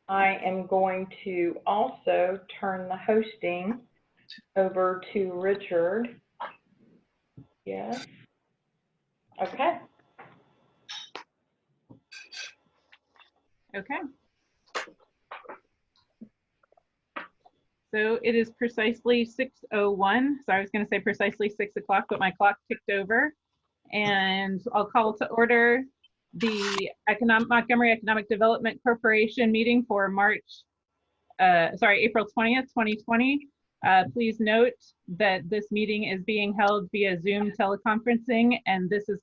I am going to also turn the hosting over to Richard. Yes. Okay. Okay. So it is precisely 6:01. So I was going to say precisely 6 o'clock, but my clock ticked over. And I'll call to order the Montgomery Economic Development Corporation meeting for April 20th, 2020. Please note that this meeting is being held via Zoom teleconferencing, and this is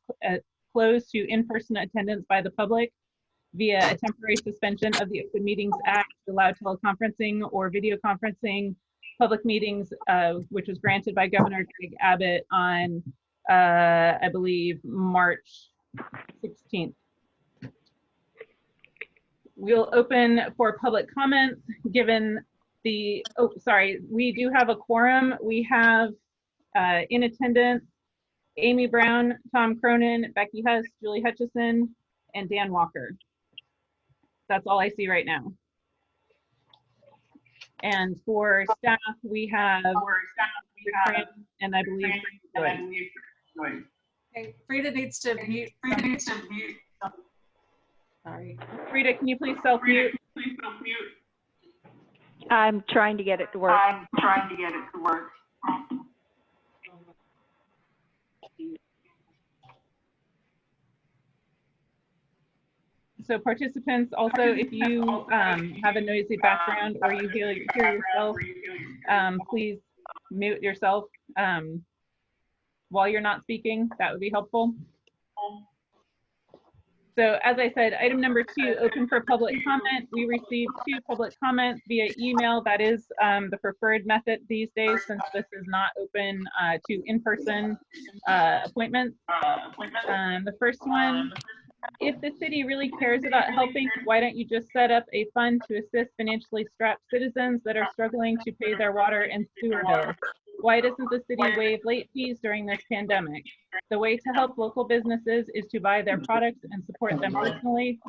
closed to in-person attendance by the public via a temporary suspension of the Open Meetings Act to allow teleconferencing or video conferencing public meetings, which was granted by Governor Greg Abbott on, I believe, March 16th. We'll open for public comments given the, we do have a quorum. We have in attendance Amy Brown, Tom Cronin, Becky Huss, Julie Hutchison, and Dan Walker. That's all I see right now. And for staff, we have and I believe Okay, Frida needs to mute. Sorry. Frida, can you please self-mute? I'm trying to get it to work. So participants, also, if you have a noisy background or you hear yourself, please mute yourself while you're not speaking. That would be helpful. So as I said, item number 2, open for public comment. We received 2 public comments via email. That is the preferred method these days, since this is not open to in-person appointments. The first one, if the city really cares about helping, why don't you just set up a fund to assist financially strapped citizens that are struggling to pay their water and sewer bills? Why doesn't the city waive late fees during this pandemic? The way to help local businesses is to buy their products and support them personally,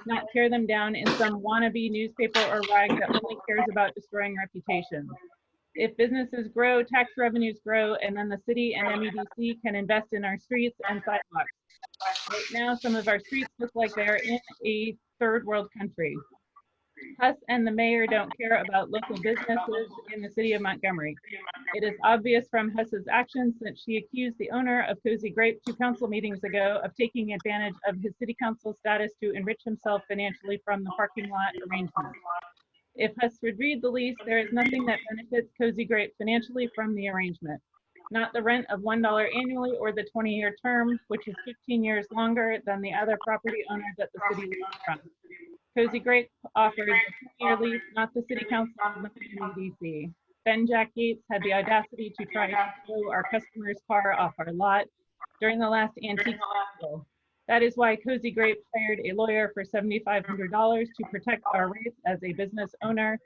not tear them down in some wannabe newspaper or rag that only cares about destroying reputations. If businesses grow, tax revenues grow, and then the city and MEDC can invest in our streets and sidewalks. Right now, some of our streets look like they're in a third world country. Huss and the mayor don't care about local businesses in the city of Montgomery. It is obvious from Huss's actions since she accused the owner of Cozy Grape 2 council meetings ago of taking advantage of his city council status to enrich himself financially from the parking lot arrangement. If Huss would read the lease, there is nothing that benefits Cozy Grape financially from the arrangement. Not the rent of $1 annually or the 20-year term, which is 15 years longer than the other property owners that the city leased from. Cozy Grape offered a 20-year lease, not the city council of Montgomery EDC. Then Jack Gates had the audacity to try to throw our customer's car off our lot during the last antique festival. That is why Cozy Grape hired a lawyer for $7,500 to protect our rights as a business owner,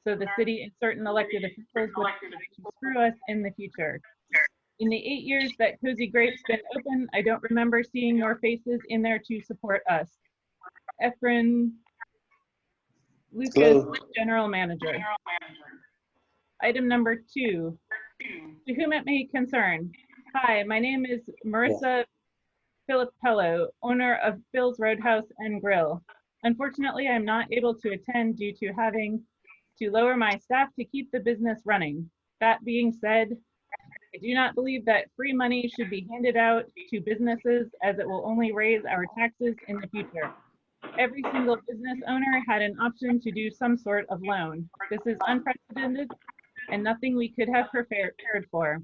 so the city and certain elected officials would try to screw us in the future. In the 8 years that Cozy Grape's been open, I don't remember seeing your faces in there to support us. Efren Lucas, General Manager. Item number 2, to whom it may concern. Hi, my name is Marissa Filippello, owner of Phil's Roadhouse and Grill. Unfortunately, I'm not able to attend due to having to lower my staff to keep the business running. That being said, I do not believe that free money should be handed out to businesses, as it will only raise our taxes in the future. Every single business owner had an option to do some sort of loan. This is unprecedented and nothing we could have prepared for.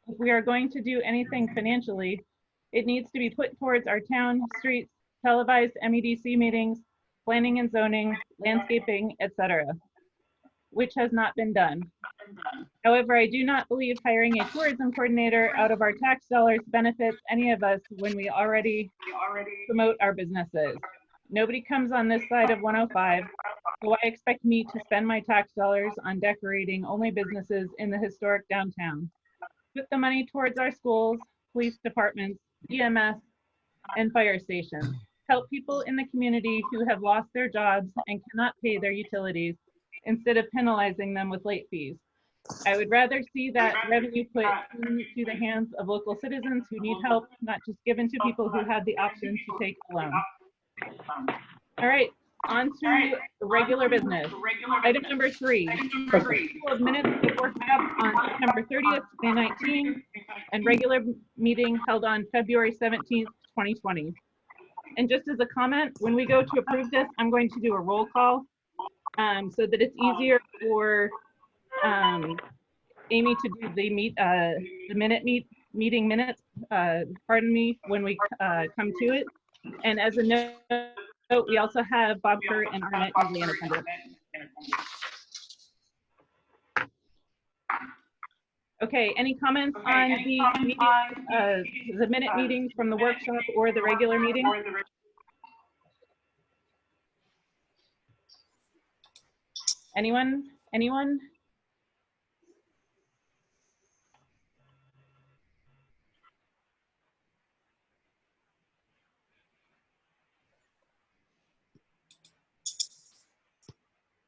If we are going to do anything financially, it needs to be put towards our town, streets, televised MEDC meetings, planning and zoning, landscaping, etc., which has not been done. However, I do not believe hiring a tourism coordinator out of our tax dollars benefits any of us when we already promote our businesses. Nobody comes on this side of 105, so why expect me to spend my tax dollars on decorating only businesses in the historic downtown? Put the money towards our schools, police departments, EMS, and fire stations. help people in the community who have lost their jobs and cannot pay their utilities instead of penalizing them with late fees. I would rather see that revenue put into the hands of local citizens who need help, not just given to people who had the option to take a loan. All right, on to regular business. Item number 3, approval of minutes of workshop on September 30th, 2019, and regular meeting held on February 17th, 2020. And just as a comment, when we go to approve this, I'm going to do a roll call so that it's easier for Amy to do the meeting minutes, pardon me, when we come to it. And as a note, we also have Bob Kerr and Arnett usually in attendance. Okay, any comments on the meeting, the minute meetings from the workshop or the regular meeting? Anyone? Anyone?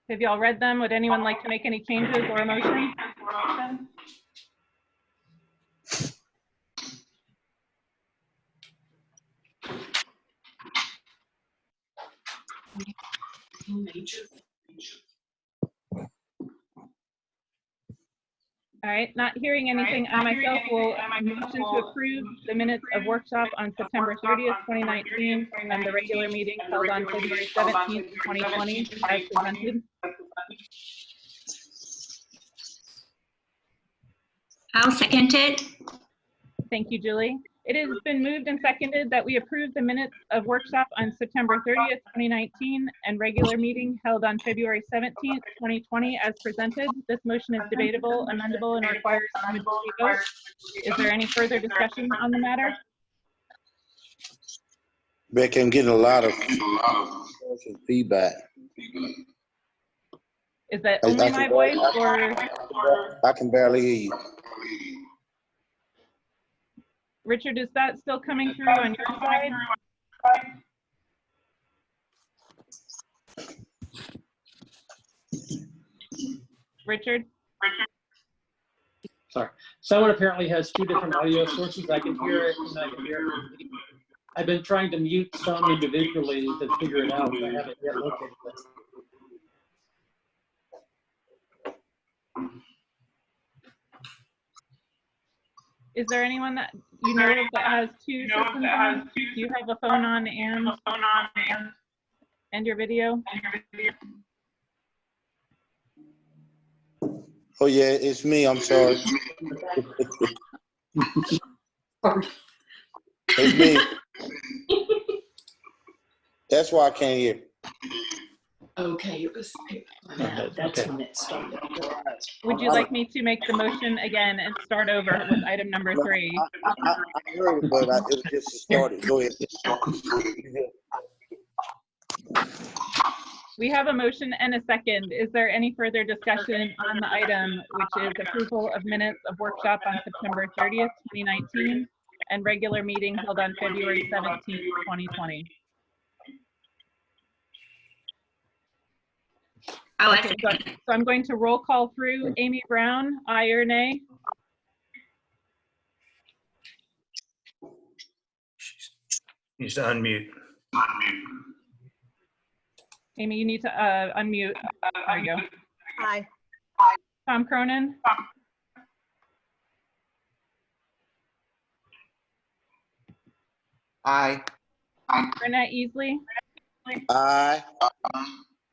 Have y'all read them? Would anyone like to make any changes or a motion? All right, not hearing anything, I myself will motion to approve the minutes of workshop on September 30th, 2019, and the regular meeting held on February 17th, 2020, as presented. I'll second it. Thank you, Julie. It has been moved and seconded that we approve the minutes of workshop on September 30th, 2019, and regular meeting held on February 17th, 2020, as presented. This motion is debatable, amendable, and requires a majority vote. Is there any further discussion on the matter? Becky, I'm getting a lot of feedback. Is that only my voice, or? I can barely hear you. Richard, is that still coming through on your side? Richard? Sorry. Someone apparently has 2 different audio sources. I can hear it and I can hear it. I've been trying to mute some individually to figure it out, but I haven't yet located this. Is there anyone that you know of that has 2 systems on? Do you have a phone on and your video? Oh yeah, it's me. I'm sorry. It's me. That's why I can't hear. Okay, it was, that's when it started. Would you like me to make the motion again and start over with item number 3? I heard it, but it was just started. Go ahead. We have a motion and a second. Is there any further discussion on the item, which is approval of minutes of workshop on September 30th, 2019, and regular meeting held on February 17th, 2020? Oh, Okay, so I'm going to roll call through. Amy Brown, aye or nay? Needs to unmute. Amy, you need to unmute. There you go. Aye. Tom Cronin? Aye. Renette Easley? Aye.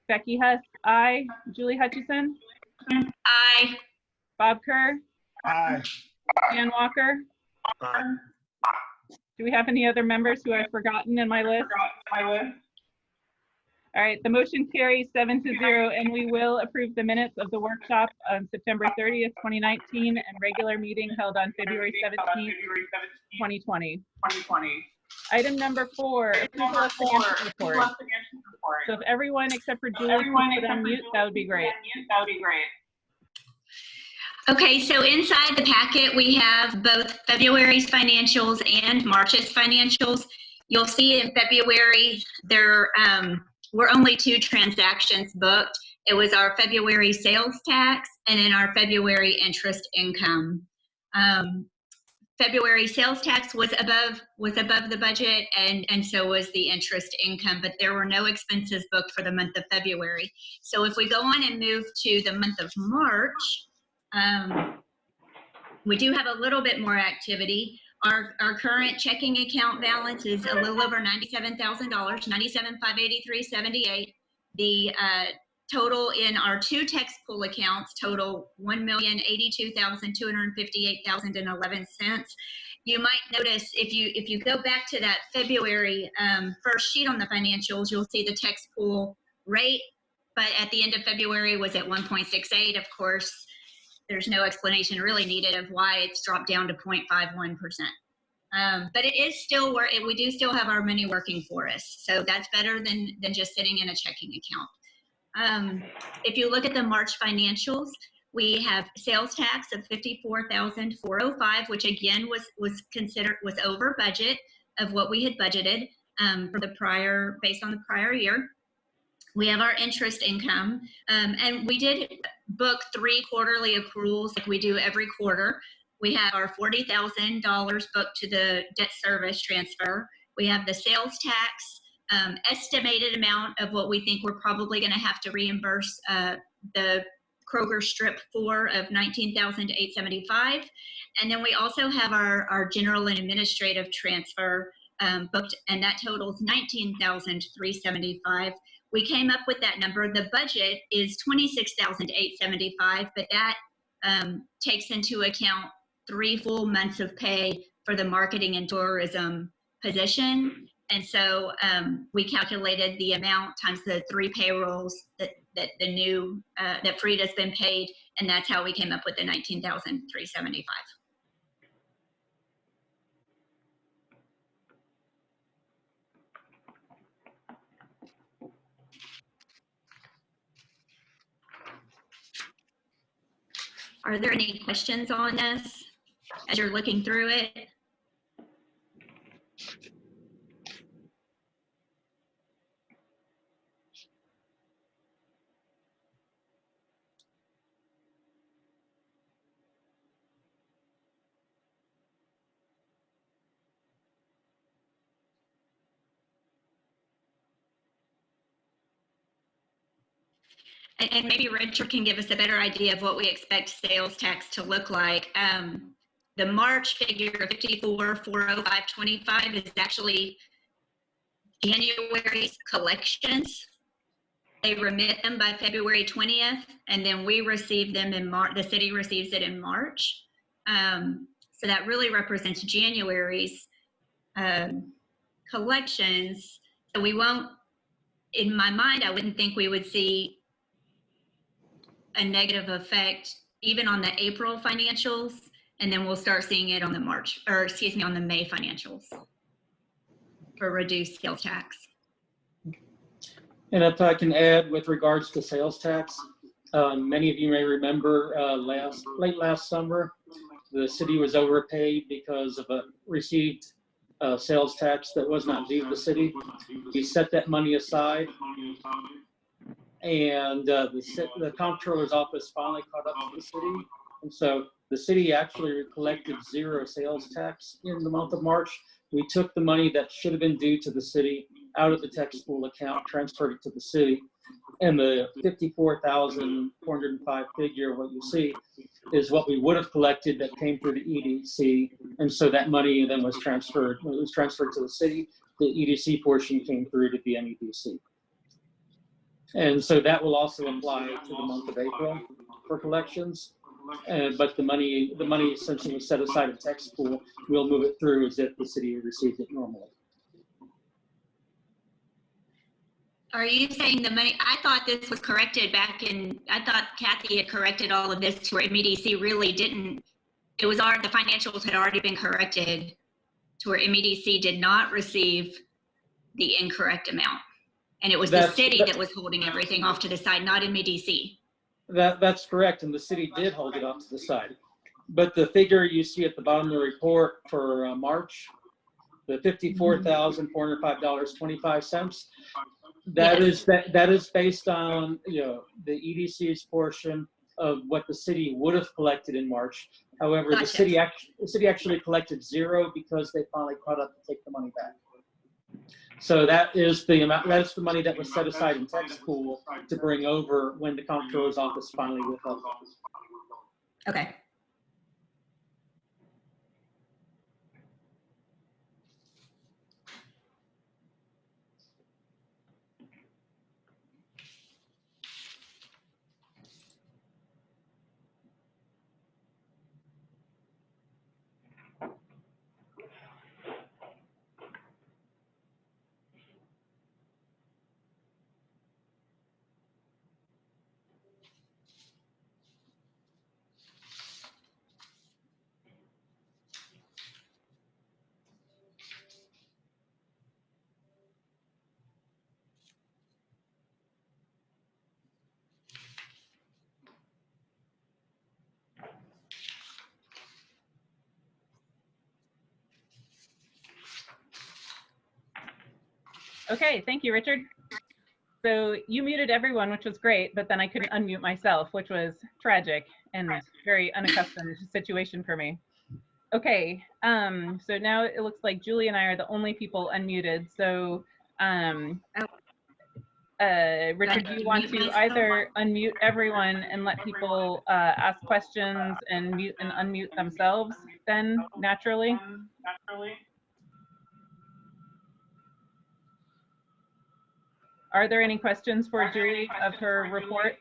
Becky Hess, aye. Julie Hutchison? Aye. Bob Kerr? Aye. Dan Walker? Aye. Do we have any other members who I've forgotten in my list? All right, the motion carries 7-0, and we will approve the minutes of the workshop on September 30th, 2019, and regular meeting held on February 17th, 2020. Item number 4, approval of financial report. So if everyone except for Julie can put on mute, that would be great. Okay, so inside the packet, we have both February's financials and March's financials. You'll see in February, there were only 2 transactions booked. It was our February sales tax and then our February interest income. February sales tax was above the budget, and so was the interest income, but there were no expenses booked for the month of February. So if we go on and move to the month of March, we do have a little bit more activity. Our current checking account balance is a little over $97,000, $97,583.78. The total in our 2 tax pool accounts total $1,082,258.11. You might notice if you go back to that February first sheet on the financials, you'll see the tax pool rate, but at the end of February was at 1.68. Of course, there's no explanation really needed of why it's dropped down to 0.51%. But it is still where we do still have our money working for us. So that's better than just sitting in a checking account. If you look at the March financials, we have sales tax of $54,405, which again was over budget of what we had budgeted for the prior, based on the prior year. We have our interest income, and we did book 3 quarterly accruals like we do every quarter. We have our $40,000 booked to the debt service transfer. We have the sales tax estimated amount of what we think we're probably going to have to reimburse the Kroger strip for of $19,875. And then we also have our general and administrative transfer booked, and that totals $19,375. We came up with that number. The budget is $26,875, but that takes into account 3 full months of pay for the marketing and tourism position. And so we calculated the amount times the 3 payrolls that Frida's been paid, and that's how we came up with the $19,375. Are there any questions on this as you're looking through it? And maybe Richard can give us a better idea of what we expect sales tax to look like. The March figure of $54,405.25 is actually January's collections. They remit them by February 20th, and then we receive them in March. The city receives it in March. So that really represents January's collections. So we won't, in my mind, I wouldn't think we would see a negative effect even on the April financials, and then we'll start seeing it on the on the May financials for reduced sales tax. And if I can add with regards to sales tax, many of you may remember late last summer, the city was overpaid because of a received sales tax that was not due to the city. We set that money aside, and the comptroller's office finally caught up to the city. And so the city actually collected 0 sales tax in the month of March. We took the money that should have been due to the city out of the tax pool account, transferred it to the city. And the $54,405 figure, what you see, is what we would have collected that came through the EDC. And so that money then was transferred. When it was transferred to the city, the EDC portion came through to the MEDC. And so that will also apply to the month of April for collections. But the money essentially was set aside in tax pool. We'll move it through as if the city received it normally. Are you saying the money, I thought this was corrected I thought Kathy had corrected all of this to where MEDC really didn't, the financials had already been corrected to where MEDC did not receive the incorrect amount. And it was the city that was holding everything off to the side, not MEDC. That's correct, and the city did hold it off to the side. But the figure you see at the bottom of the report for March the $54,405.25. That is based on, you know, the EDC's portion of what the city would have collected in March. However, Gotcha. the city actually collected zero because they finally caught up to take the money back. So that is the amount. That is the money that was set aside in tax pool to bring over when the comptroller's office finally withheld. Okay. Okay, thank you, Richard. So you muted everyone, which was great, but then I couldn't unmute myself, which was tragic and very unaccustomed situation for me. Okay, so now it looks like Julie and I are the only people unmuted. So Richard, do you want to either unmute everyone and let people ask questions and mute and unmute themselves then naturally? Are there any questions for Julie of her report?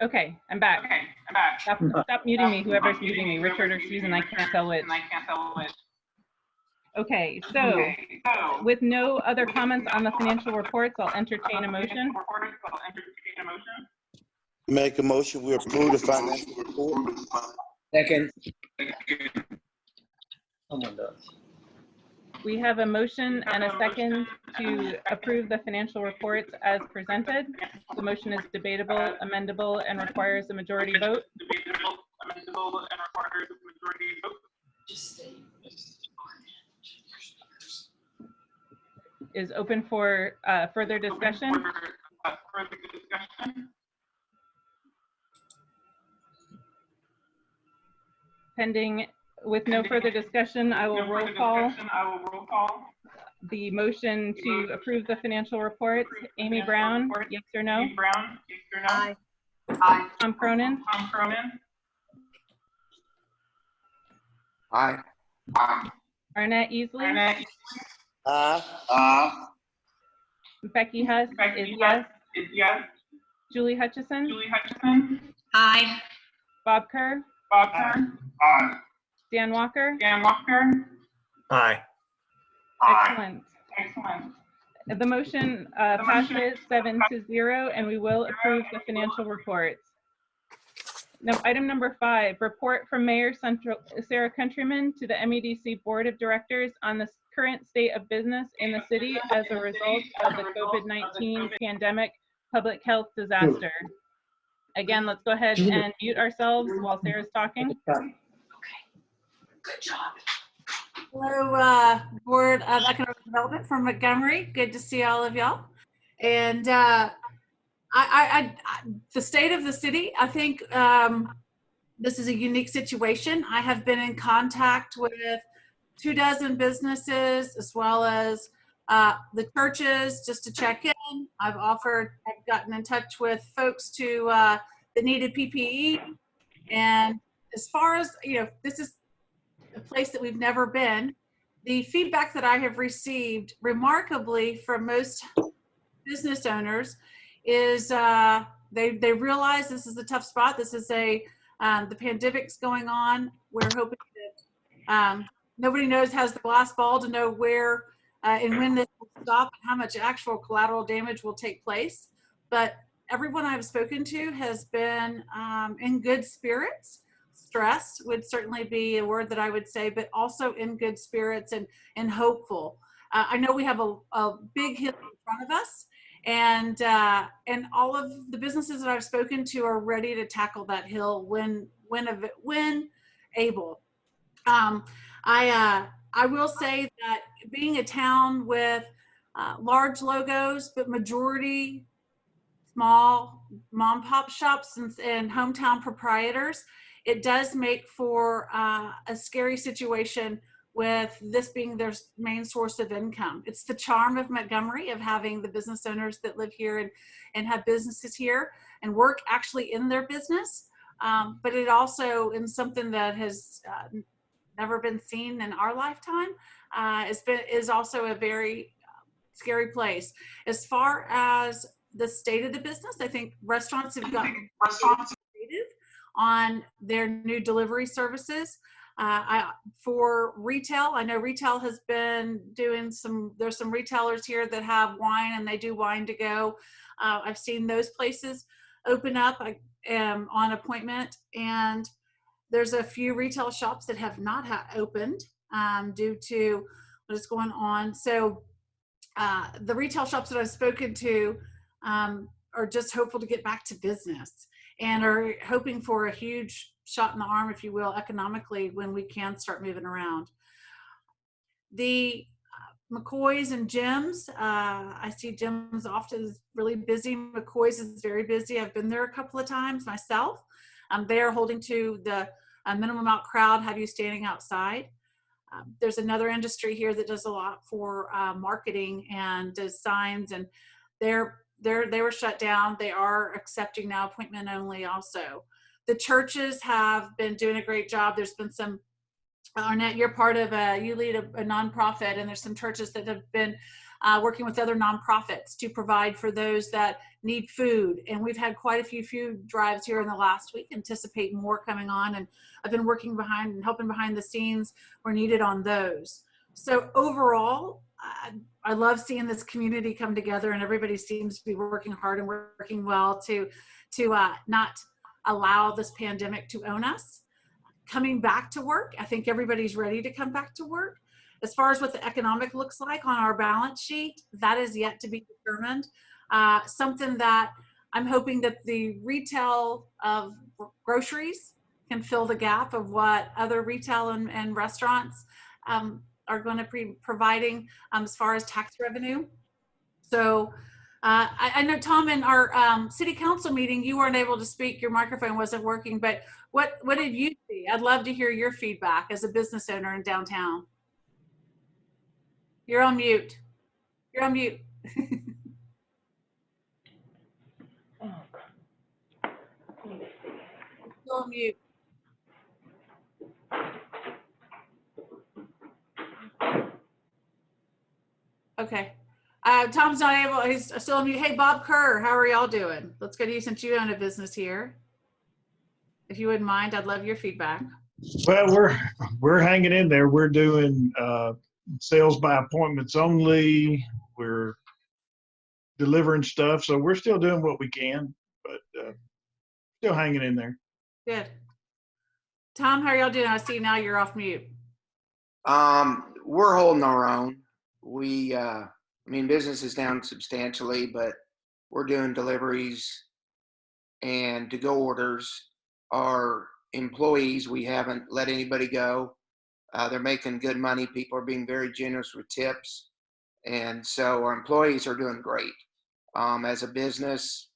Okay, I'm back. Stop muting me, whoever's muting me, Richard or Susan, I can't tell which. Okay, so with no other comments on the financial reports, I'll entertain a motion. Make a motion, we approve the financial report. Second. Someone does. We have a motion and a second to approve the financial reports as presented. The motion is debatable, amendable, and requires a majority vote. Is open for further discussion. Pending, with no further discussion, I will roll call. The motion to approve the financial reports. Amy Brown, yes or no? Aye. Tom Cronin? Aye. Arnett Easley? Becky Huss is yes. Julie Hutchison? Aye. Bob Kerr? Dan Walker? Aye. Excellent. The motion passes 7-0, and we will approve the financial reports. Now, item number 5, report from Mayor Sarah Countryman to the MEDC Board of Directors on the current state of business in the city as a result of the COVID-19 pandemic public health disaster. Again, let's go ahead and mute ourselves while Sarah's talking. Good job. Hello, Board of Economic Development from Montgomery. Good to see all of y'all. And the state of the city, I think this is a unique situation. I have been in contact with 24 businesses as well as the churches just to check in. I've gotten in touch with folks that needed PPE. And as far as, this is a place that we've never been. The feedback that I have received remarkably from most business owners is they realize this is a tough spot. This is the pandemic's going on. We're hoping that nobody has the glass ball to know where and when this will stop and how much actual collateral damage will take place. But everyone I've spoken to has been in good spirits. Stress would certainly be a word that I would say, but also in good spirits and hopeful. I know we have a big hill in front of us, and all of the businesses that I've spoken to are ready to tackle that hill when able. I will say that being a town with large logos, but majority small mom pop shops and hometown proprietors, it does make for a scary situation with this being their main source of income. It's the charm of Montgomery, of having the business owners that live here and have businesses here and work actually in their business. But it also, in something that has never been seen in our lifetime, is also a very scary place. As far as the state of the business, I think restaurants have gotten creative on their new delivery services. For retail, I know retail has been doing there's some retailers here that have wine and they do wine to go. I've seen those places open up on appointment, and there's a few retail shops that have not opened due to what is going on. So the retail shops that I've spoken to are just hopeful to get back to business and are hoping for a huge shot in the arm, if you will, economically when we can start moving around. The McCoy's and Jim's, I see Jim's often is really busy. McCoy's is very busy. I've been there a couple of times myself. They're holding to the minimum amount crowd, have you standing outside. There's another industry here that does a lot for marketing and does signs, and they were shut down. They are accepting now appointment only also. The churches have been doing a great job. There's been some, Arnett, you're part of you lead a nonprofit, and there's some churches that have been working with other nonprofits to provide for those that need food. And we've had quite a few food drives here in the last week, anticipate more coming on. And I've been working behind and helping behind the scenes where needed on those. So overall, I love seeing this community come together, and everybody seems to be working hard and working well to not allow this pandemic to own us. Coming back to work, I think everybody's ready to come back to work. As far as what the economic looks like on our balance sheet, that is yet to be determined. Something that I'm hoping that the retail of groceries can fill the gap of what other retail and restaurants are going to be providing as far as tax revenue. So I know, Tom, in our city council meeting, you weren't able to speak. Your microphone wasn't working, but what did you see? I'd love to hear your feedback as a business owner in downtown. You're on mute. You're on mute. Oh, God. Still on mute. Okay. Tom's not able, he's still on mute. Hey, Bob Kerr, how are y'all doing? Let's go to you since you own a business here. If you wouldn't mind, I'd love your feedback. Well, we're hanging in there. We're doing sales by appointments only. We're delivering stuff, so we're still doing what we can, but still hanging in there. Good. Tom, how are y'all doing? I see now you're off mute. We're holding our own. I mean, business is down substantially, but we're doing deliveries and to-go orders. Our employees, we haven't let anybody go. They're making good money. People are being very generous with tips. And so our employees are doing great. As a business,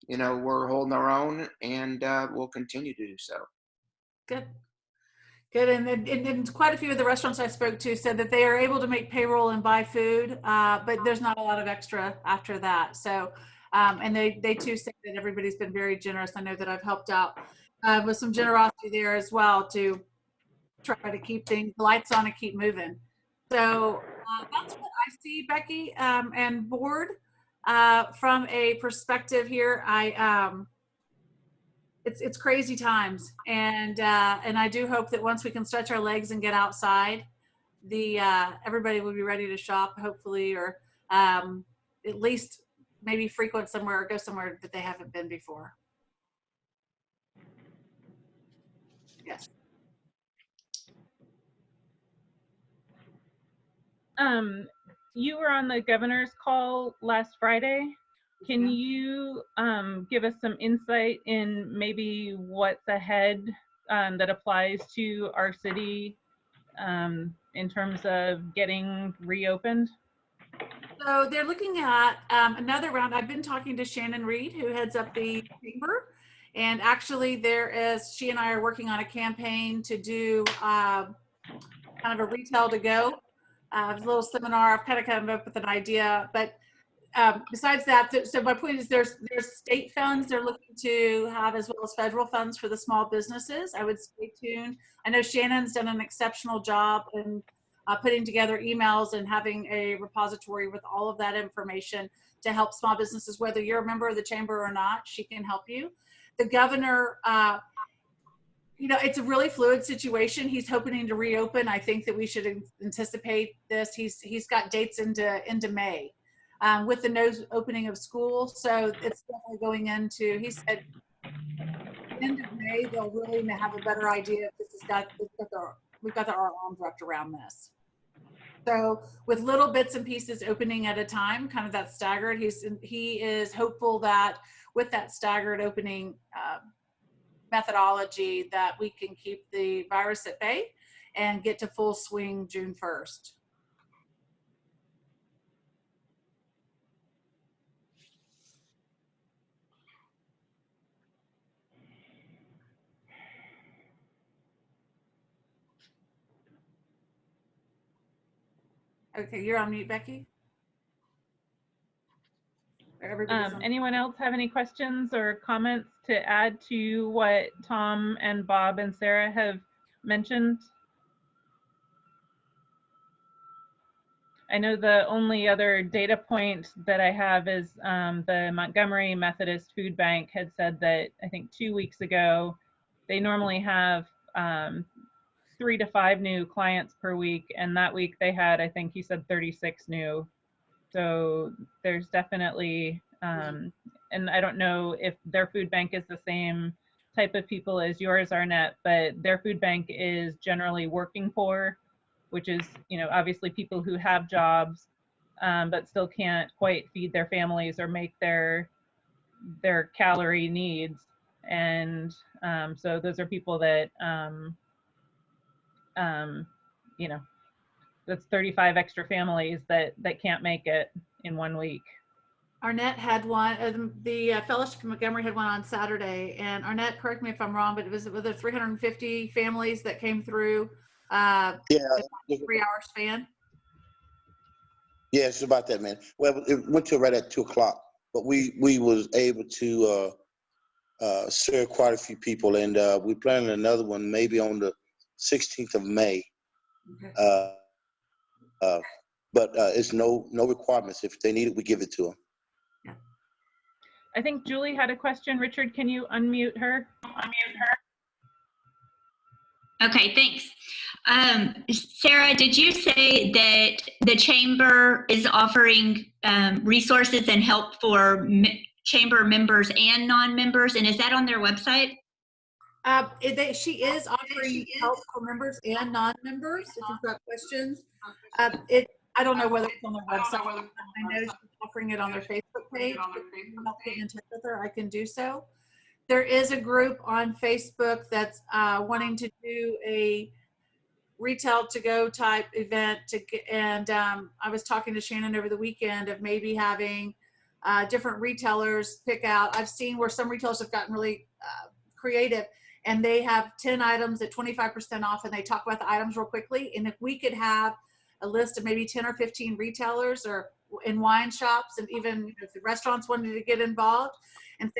you know, we're holding our own, and we'll continue to do so. Good. Good. And quite a few of the restaurants I spoke to said that they are able to make payroll and buy food, but there's not a lot of extra after that. So, and they too say that everybody's been very generous. I know that I've helped out with some generosity there as well to try to keep things lights on and keep moving. So that's what I see, Becky, and board. From a perspective here, it's crazy times, and I do hope that once we can stretch our legs and get outside, everybody will be ready to shop, hopefully, or at least maybe frequent somewhere or go somewhere that they haven't been before. Yes. You were on the governor's call last Friday. Can you give us some insight in maybe what's ahead that applies to our city in terms of getting reopened? So they're looking at another round. I've been talking to Shannon Reed, who heads up the chamber. And actually she and I are working on a campaign to do kind of a retail to go. A little seminar. I've kind of come up with an idea, but besides that, so my point is there's state funds they're looking to have, as well as federal funds for the small businesses. I would stay tuned. I know Shannon's done an exceptional job in putting together emails and having a repository with all of that information to help small businesses, whether you're a member of the chamber or not. She can help you. The governor, you know, it's a really fluid situation. He's hoping to reopen. I think that we should anticipate this. He's got dates into May with the no opening of school. So it's definitely going into, he said, end of May, they'll really have a better idea if we've got our arms wrapped around this. So with little bits and pieces opening at a time, kind of that staggered, he is hopeful that with that staggered opening methodology that we can keep the virus at bay and get to full swing June 1st. Okay, you're on mute, Becky. Anyone else have any questions or comments to add to what Tom and Bob and Sarah have mentioned? I know the only other data point that I have is the Montgomery Methodist Food Bank had said that, I think 2 weeks ago, they normally have 3 to 5 new clients per week, and that week they had, I think he said 36 new. So there's definitely, and I don't know if their food bank is the same type of people as yours, Arnett, but their food bank is generally working poor, which is, you know, obviously people who have jobs, but still can't quite feed their families or make their calorie needs. And so those are people that, you know, that's 35 extra families that can't make it in 1 week. Arnett had one, the Fellowship of Montgomery had one on Saturday, and Arnett, correct me if I'm wrong, but it was with the 350 families that came through Yeah. in a 3-hour span. Yeah, it's about that, man. Well, it went to right at 2 o'clock, but we was able to serve quite a few people, and we planning another one maybe on the 16th of May. Okay. But it's no requirements. If they need it, we give it to them. Yeah. I think Julie had a question. Richard, can you unmute her? Okay, thanks. Sarah, did you say that the chamber is offering resources and help for chamber members and non-members, and is that on their website? She is offering help for members and non-members. If you've got questions, I don't know whether it's on their website. I know she's offering it on their Facebook page. If you help get in touch with her, I can do so. There is a group on Facebook that's wanting to do a retail to go type event and I was talking to Shannon over the weekend of maybe having different retailers pick out. I've seen where some retailers have gotten really creative, and they have 10 items at 25% off, and they talk about the items real quickly. And if we could have a list of maybe 10 or 15 retailers or in wine shops, and even if the restaurants wanted to get involved and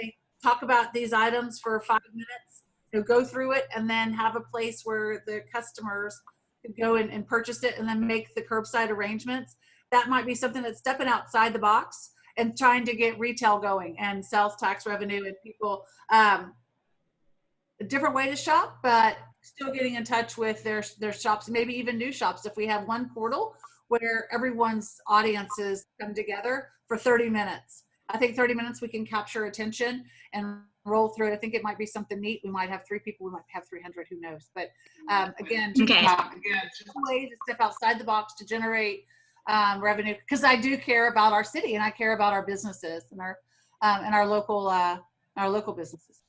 talk about these items for 5 minutes, go through it, and then have a place where the customers could go and purchase it and then make the curbside arrangements. That might be something that's stepping outside the box and trying to get retail going and sales tax revenue and people a different way to shop, but still getting in touch with their shops, maybe even new shops. If we have one portal where everyone's audiences come together for 30 minutes, I think 30 minutes we can capture attention and roll through it. I think it might be something neat. We might have 3 people, we might have 300, who knows? But again, just a way to step outside the box to generate revenue, because I do care about our city and I care about our businesses and our local businesses.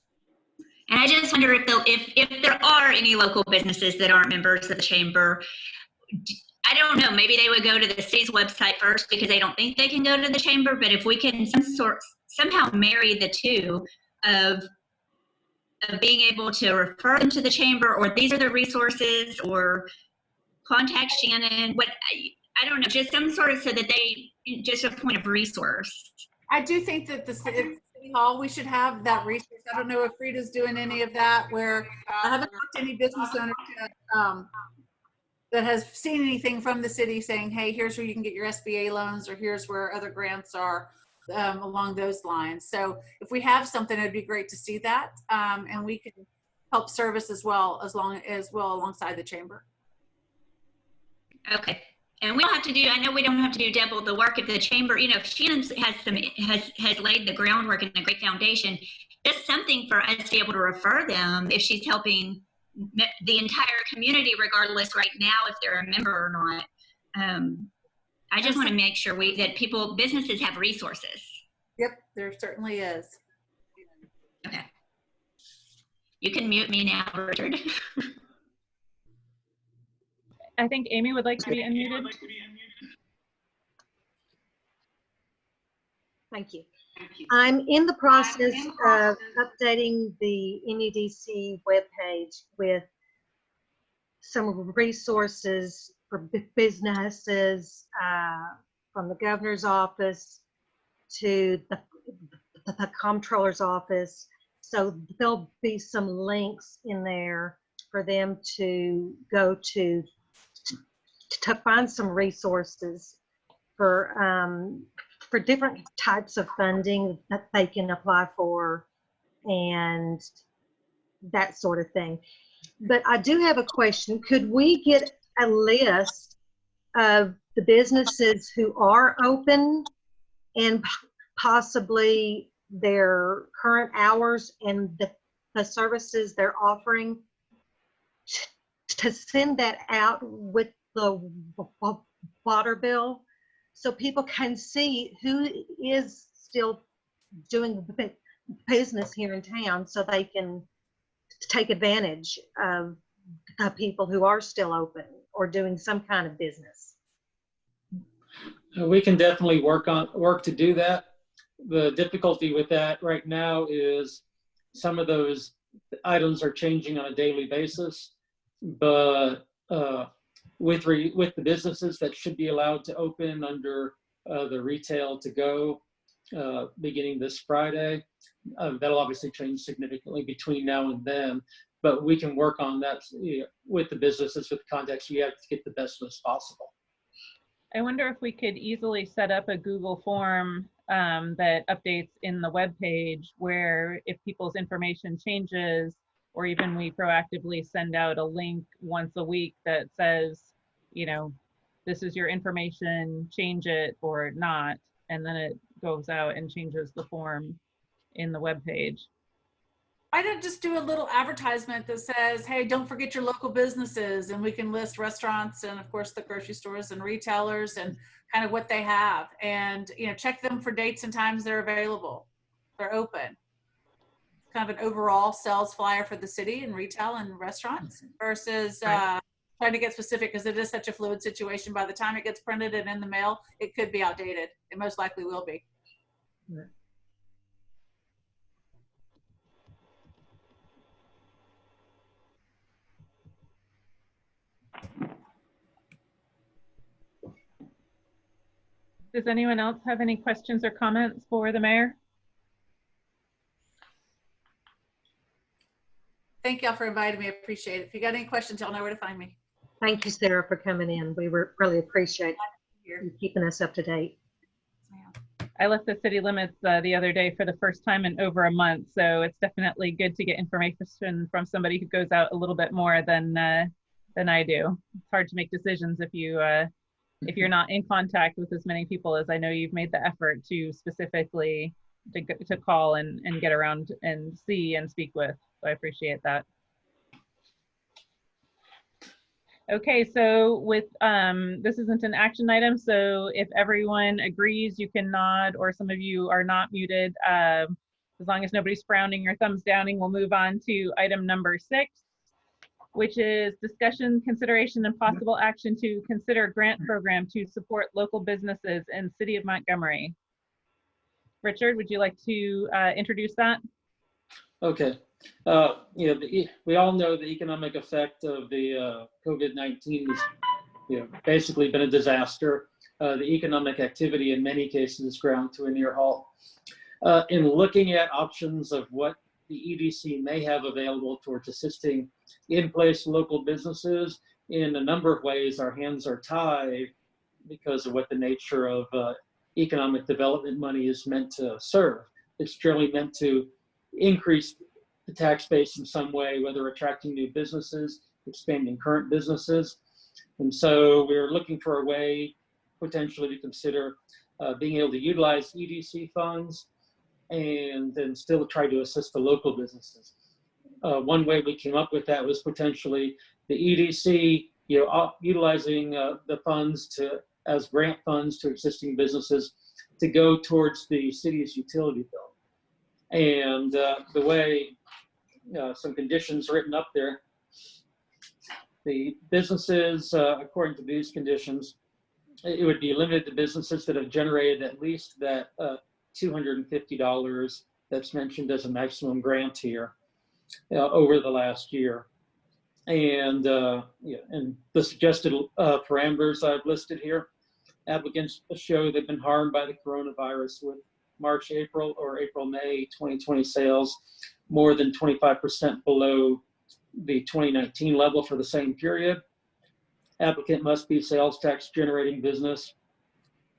And I just wonder if there are any local businesses that aren't members of the chamber. I don't know, maybe they would go to the city's website first because they don't think they can go to the chamber. But if we can somehow marry the two of being able to refer them to the chamber, or these are the resources, or contact Shannon, I don't know, just some sort of, so that they, just a point of resource. I do think that the City Hall, we should have that resource. I don't know if Frida's doing any of that, where I haven't talked to any business owners yet, that has seen anything from the city saying, hey, here's where you can get your SBA loans, or here's where other grants are, along those lines. So if we have something, it'd be great to see that, and we can help service as well alongside the chamber. Okay. And we don't have to do, I know we don't have to do double the work if the chamber, if Shannon has laid the groundwork and a great foundation, just something for us to be able to refer them if she's helping the entire community, regardless right now if they're a member or not. I just want to make sure that businesses have resources. Yep, there certainly is. Okay. You can mute me now, Richard. I think Amy would like to be unmuted. Thank you. I'm in the process of updating the MEDC webpage with some resources for businesses, from the governor's office to the comptroller's office. So there'll be some links in there for them to go to find some resources for different types of funding that they can apply for and that sort of thing. But I do have a question. Could we get a list of the businesses who are open and possibly their current hours and the services they're offering, to send that out with the water bill, so people can see who is still doing business here in town, so they can take advantage of the people who are still open or doing some kind of business. We can definitely work to do that. The difficulty with that right now is some of those items are changing on a daily basis, but with the businesses that should be allowed to open under the retail to go beginning this Friday, that'll obviously change significantly between now and then, but we can work on that with the businesses, with the contacts we have, to get the best list possible. I wonder if we could easily set up a Google form that updates in the web page, where if people's information changes, or even we proactively send out a link once a week that says, this is your information, change it or not, and then it goes out and changes the form in the web page. Why don't just do a little advertisement that says, hey, don't forget your local businesses, and we can list restaurants and of course the grocery stores and retailers and kind of what they have, and check them for dates and times they're available, they're open. Kind of an overall sales flyer for the city and retail and restaurants versus trying to get specific because it is such a fluid situation. By the time it gets printed and in the mail, it could be outdated. It most likely will be. Does anyone else have any questions or comments for the mayor? Thank y'all for inviting me. I appreciate it. If you got any questions, y'all know where to find me. Thank you, Sarah, for coming in. We really appreciate you keeping us up to date. I left the city limits the other day for the first time in over a month, so it's definitely good to get information from somebody who goes out a little bit more than I do. It's hard to make decisions if you're not in contact with as many people as I know you've made the effort to specifically to call and get around and see and speak with. So I appreciate that. Okay, so with this isn't an action item, so if everyone agrees, you can nod, or some of you are not muted. As long as nobody's frowning or thumbs downing, we'll move on to item number 6, which is discussion, consideration, and possible action to consider grant program to support local businesses in City of Montgomery. Richard, would you like to introduce that? Okay. We all know the economic effect of the COVID-19 has basically been a disaster. The economic activity in many cases is ground to a near halt. In looking at options of what the EDC may have available towards assisting in-place local businesses, in a number of ways our hands are tied because of what the nature of economic development money is meant to serve. It's generally meant to increase the tax base in some way, whether attracting new businesses, expanding current businesses. And so we're looking for a way potentially to consider being able to utilize EDC funds and then still try to assist the local businesses. One way we came up with that was potentially the EDC, utilizing the funds as grant funds to existing businesses to go towards the city's utility bill. And the way some conditions written up there, the businesses, according to these conditions, it would be limited to businesses that have generated at least that $250 that's mentioned as a maximum grant here over the last year. And and the suggested parameters I've listed here. Applicants show they've been harmed by the coronavirus with March, April, or April, May 2020 sales more than 25% below the 2019 level for the same period. Applicant must be sales tax generating business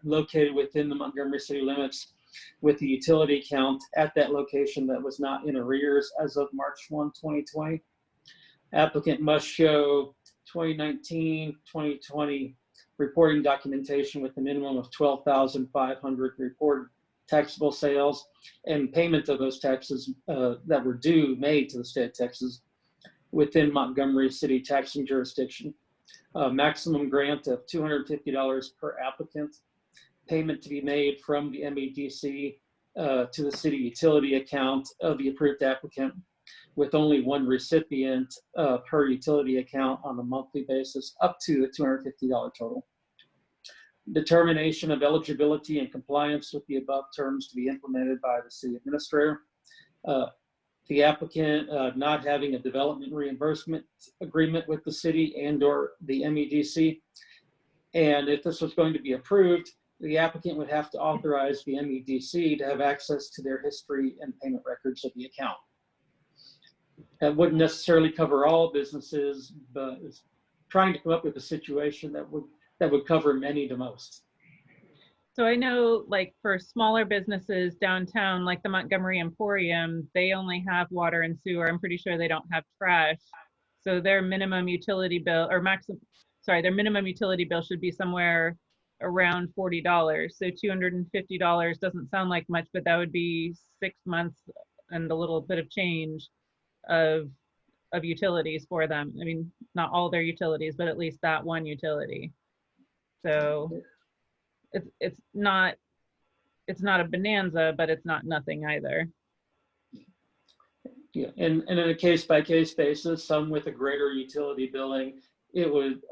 located within the Montgomery city limits with the utility account at that location that was not in arrears as of March 1, 2020. Applicant must show 2019, 2020 reporting documentation with a minimum of 12,500 reported taxable sales and payment of those taxes that were due made to the state of Texas within Montgomery city taxing jurisdiction. Maximum grant of $250 per applicant. Payment to be made from the MEDC to the city utility account of the approved applicant with only one recipient per utility account on a monthly basis up to a $250 total. Determination of eligibility and compliance with the above terms to be implemented by the city administrator. The applicant not having a development reimbursement agreement with the city and/or the MEDC. And if this was going to be approved, the applicant would have to authorize the MEDC to have access to their history and payment records of the account. That wouldn't necessarily cover all businesses, but it's trying to come up with a situation that would cover many to most. So I know, like, for smaller businesses downtown, like the Montgomery Emporium, they only have water and sewer. I'm pretty sure they don't have trash. So their minimum utility bill, or their minimum utility bill should be somewhere around $40. So $250 doesn't sound like much, but that would be 6 months and a little bit of change of utilities for them. I mean, not all their utilities, but at least that one utility. So it's not a bonanza, but it's not nothing either. Yeah, and in a case-by-case basis, some with a greater utility billing, it would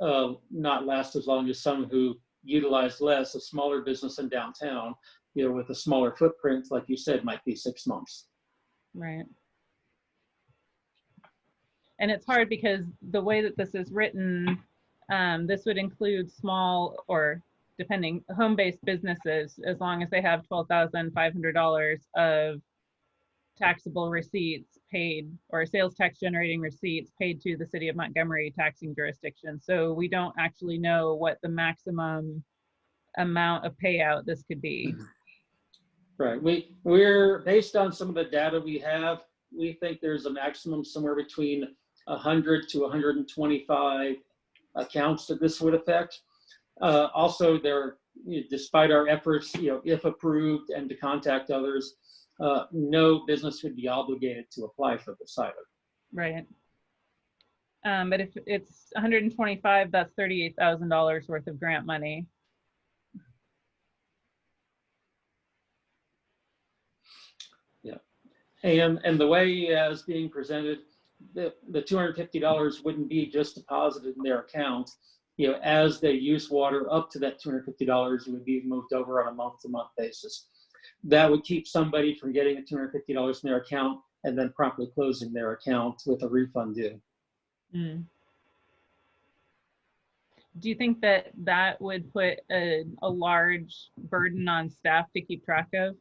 not last as long as some who utilize less. A smaller business in downtown, with a smaller footprint, like you said, might be 6 months. Right. And it's hard because the way that this is written, this would include small or depending home-based businesses as long as they have $12,500 of taxable receipts paid or sales tax generating receipts paid to the city of Montgomery taxing jurisdiction. So we don't actually know what the maximum amount of payout this could be. Right. We're based on some of the data we have, we think there's a maximum somewhere between 100 to 125 accounts that this would affect. Also, despite our efforts, if approved and to contact others, no business would be obligated to apply for this either. Right. But if it's 125, that's $38,000 worth of grant money. Yeah. And the way as being presented, the $250 wouldn't be just deposited in their account. As they use water up to that $250, it would be moved over on a month-to-month basis. That would keep somebody from getting the $250 in their account and then promptly closing their account with a refund due. Mm. Do you think that that would put a large burden on staff to keep track of?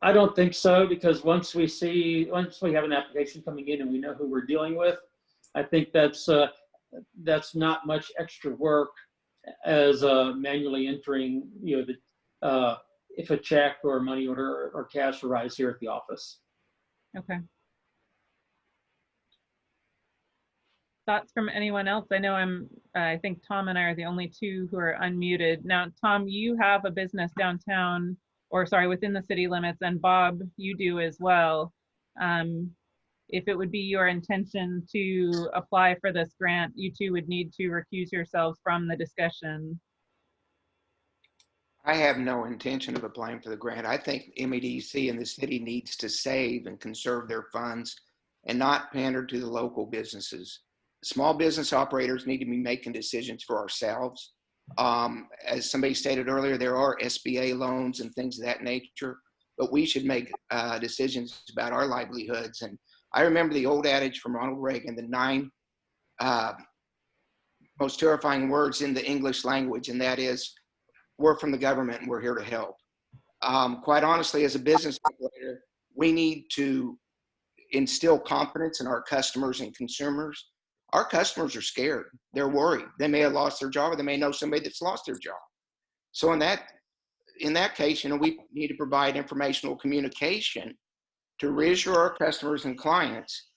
I don't think so, because once we have an application coming in and we know who we're dealing with, I think that's not much extra work as manually entering, if a check or money order or cash arrives here at the office. Okay. Thoughts from anyone else? I know I think Tom and I are the only two who are unmuted. Now, Tom, you have a business downtown, or sorry, within the city limits, and Bob, you do as well. If it would be your intention to apply for this grant, you two would need to recuse yourselves from the discussion. I have no intention of applying for the grant. I think MEDC and the city needs to save and conserve their funds and not pander to the local businesses. Small business operators need to be making decisions for ourselves. As somebody stated earlier, there are SBA loans and things of that nature, but we should make decisions about our livelihoods. And I remember the old adage from Ronald Reagan, the 9 most terrifying words in the English language, and that is, we're from the government and we're here to help. Quite honestly, as a business operator, we need to instill confidence in our customers and consumers. Our customers are scared. They're worried. They may have lost their job, or they may know somebody that's lost their job. So in that case, we need to provide informational communication to reassure our customers and clients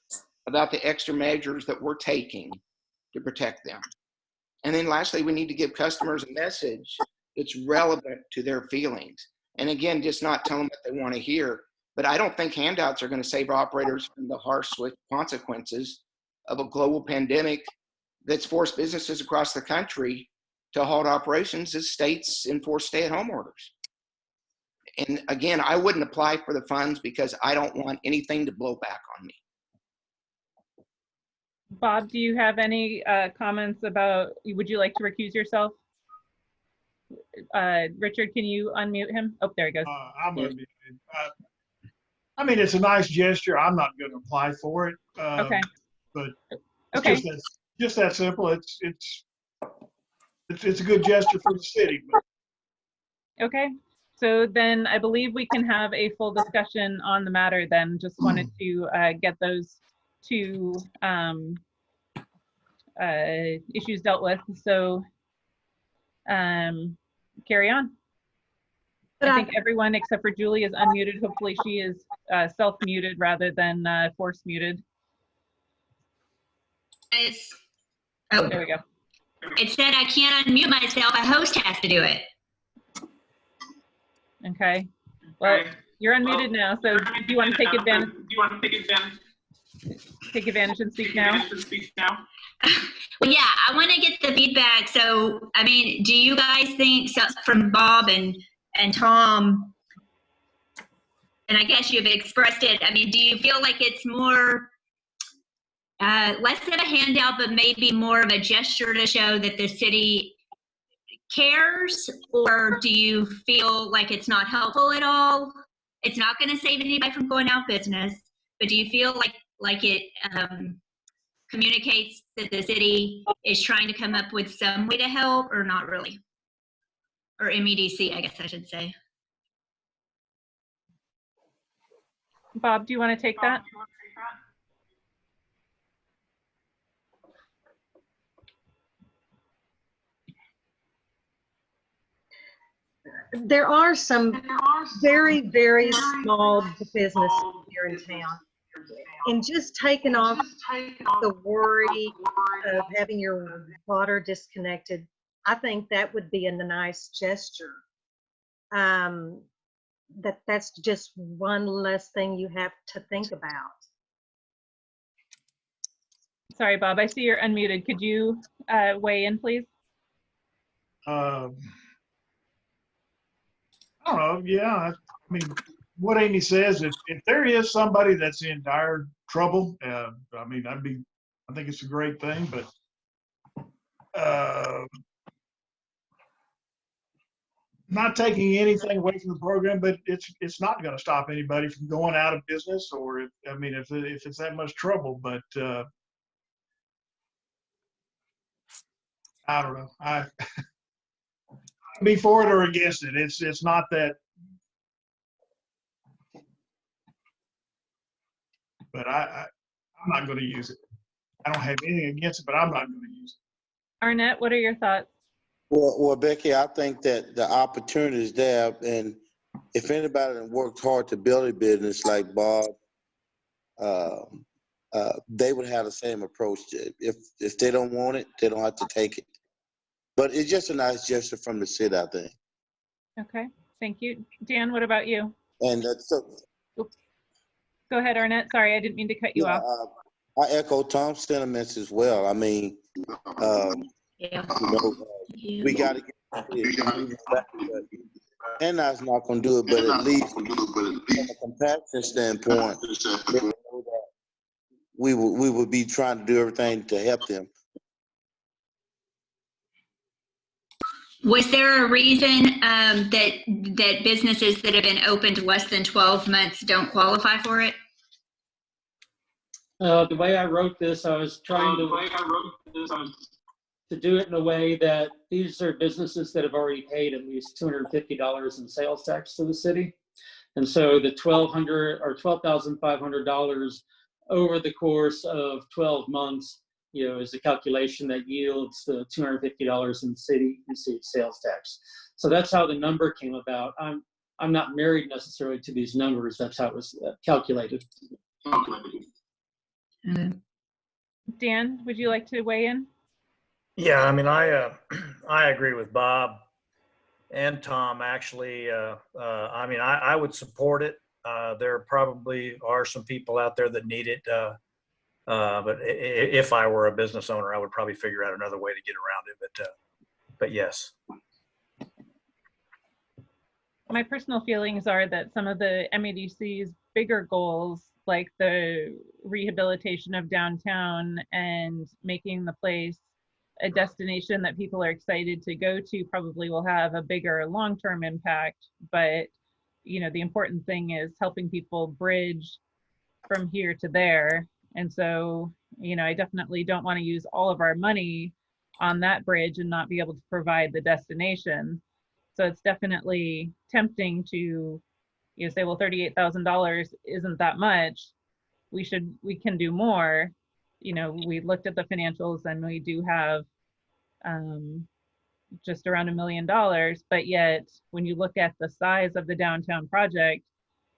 about the extra measures that we're taking to protect them. And then lastly, we need to give customers a message that's relevant to their feelings. And again, just not tell them what they want to hear. But I don't think handouts are going to save operators from the harsh consequences of a global pandemic that's forced businesses across the country to halt operations as states enforce stay-at-home orders. And again, I wouldn't apply for the funds because I don't want anything to blow back on me. Bob, do you have any comments about, would you like to recuse yourself? Richard, can you unmute him? Oh, there he goes. I'm unmuted. I mean, it's a nice gesture. I'm not going to apply for it. Okay. But okay. It's just that simple. It's a good gesture for the city. But. Okay. So then I believe we can have a full discussion on the matter then. Just wanted to get those two issues dealt with. So carry on. I think everyone except for Julie is unmuted. Hopefully she is self-muted rather than force muted. Oh, there we go. It said I can't unmute myself. A host has to do it. Okay. Well, you're unmuted now. So do you want to take advantage? Take advantage and speak now. Well, yeah, I want to get the feedback. So, I mean, do you guys think from Bob and Tom, and I guess you've expressed it, I mean, do you feel like it's more less than a handout, but maybe more of a gesture to show that the city cares? Or do you feel like it's not helpful at all? It's not going to save anybody from going out of business, but do you feel like it communicates that the city is trying to come up with some way to help, or not really? Or MEDC, I guess I should say. Bob, do you want to take that? There are some very, very small businesses here in town. And just taking off the worry of having your water disconnected, I think that would be a nice gesture. That's just one less thing you have to think about. Sorry, Bob, I see you're unmuted. Could you weigh in, please? I don't know. Yeah, I mean, what Amy says, if there is somebody that's in dire trouble, I mean, I think it's a great thing, but not taking anything away from the program, but it's not going to stop anybody from going out of business, or if it's that much trouble. But I don't know. I'd be for it or against it. It's not that. But I'm not going to use it. I don't have anything against it, but I'm not going to use it. Arnett, what are your thoughts? Well, Becky, I think that the opportunity is there, and if anybody that worked hard to build a business like Bob, they would have the same approach. If they don't want it, they don't have to take it. But it's just a nice gesture from the city, I think. Okay, thank you. Dan, what about you? And that's so. Go ahead, Arnett. Sorry, I didn't mean to cut you off. I echo Tom's sentiments as well. I mean, we got to get and that's not going to do it, but at least from a compassion standpoint, we would be trying to do everything to help them. Was there a reason that businesses that have been opened less than 12 months don't qualify for it? The way I wrote this, I was trying to do it in a way that these are businesses that have already paid at least $250 in sales tax to the city. And so the $1,200 or $12,500 over the course of 12 months, is a calculation that yields the $250 in city sales tax. So that's how the number came about. I'm not married necessarily to these numbers. That's how it was calculated. Dan, would you like to weigh in? Yeah, I mean, I agree with Bob and Tom, actually. I mean, I would support it. There probably are some people out there that need it. But if I were a business owner, I would probably figure out another way to get around it. But yes. My personal feelings are that some of the MEDC's bigger goals, like the rehabilitation of downtown and making the place a destination that people are excited to go to, probably will have a bigger long-term impact. But the important thing is helping people bridge from here to there. And so I definitely don't want to use all of our money on that bridge and not be able to provide the destination. So it's definitely tempting to say, well, $38,000 isn't that much. We can do more. We looked at the financials and we do have just around $1 million, but yet when you look at the size of the downtown project,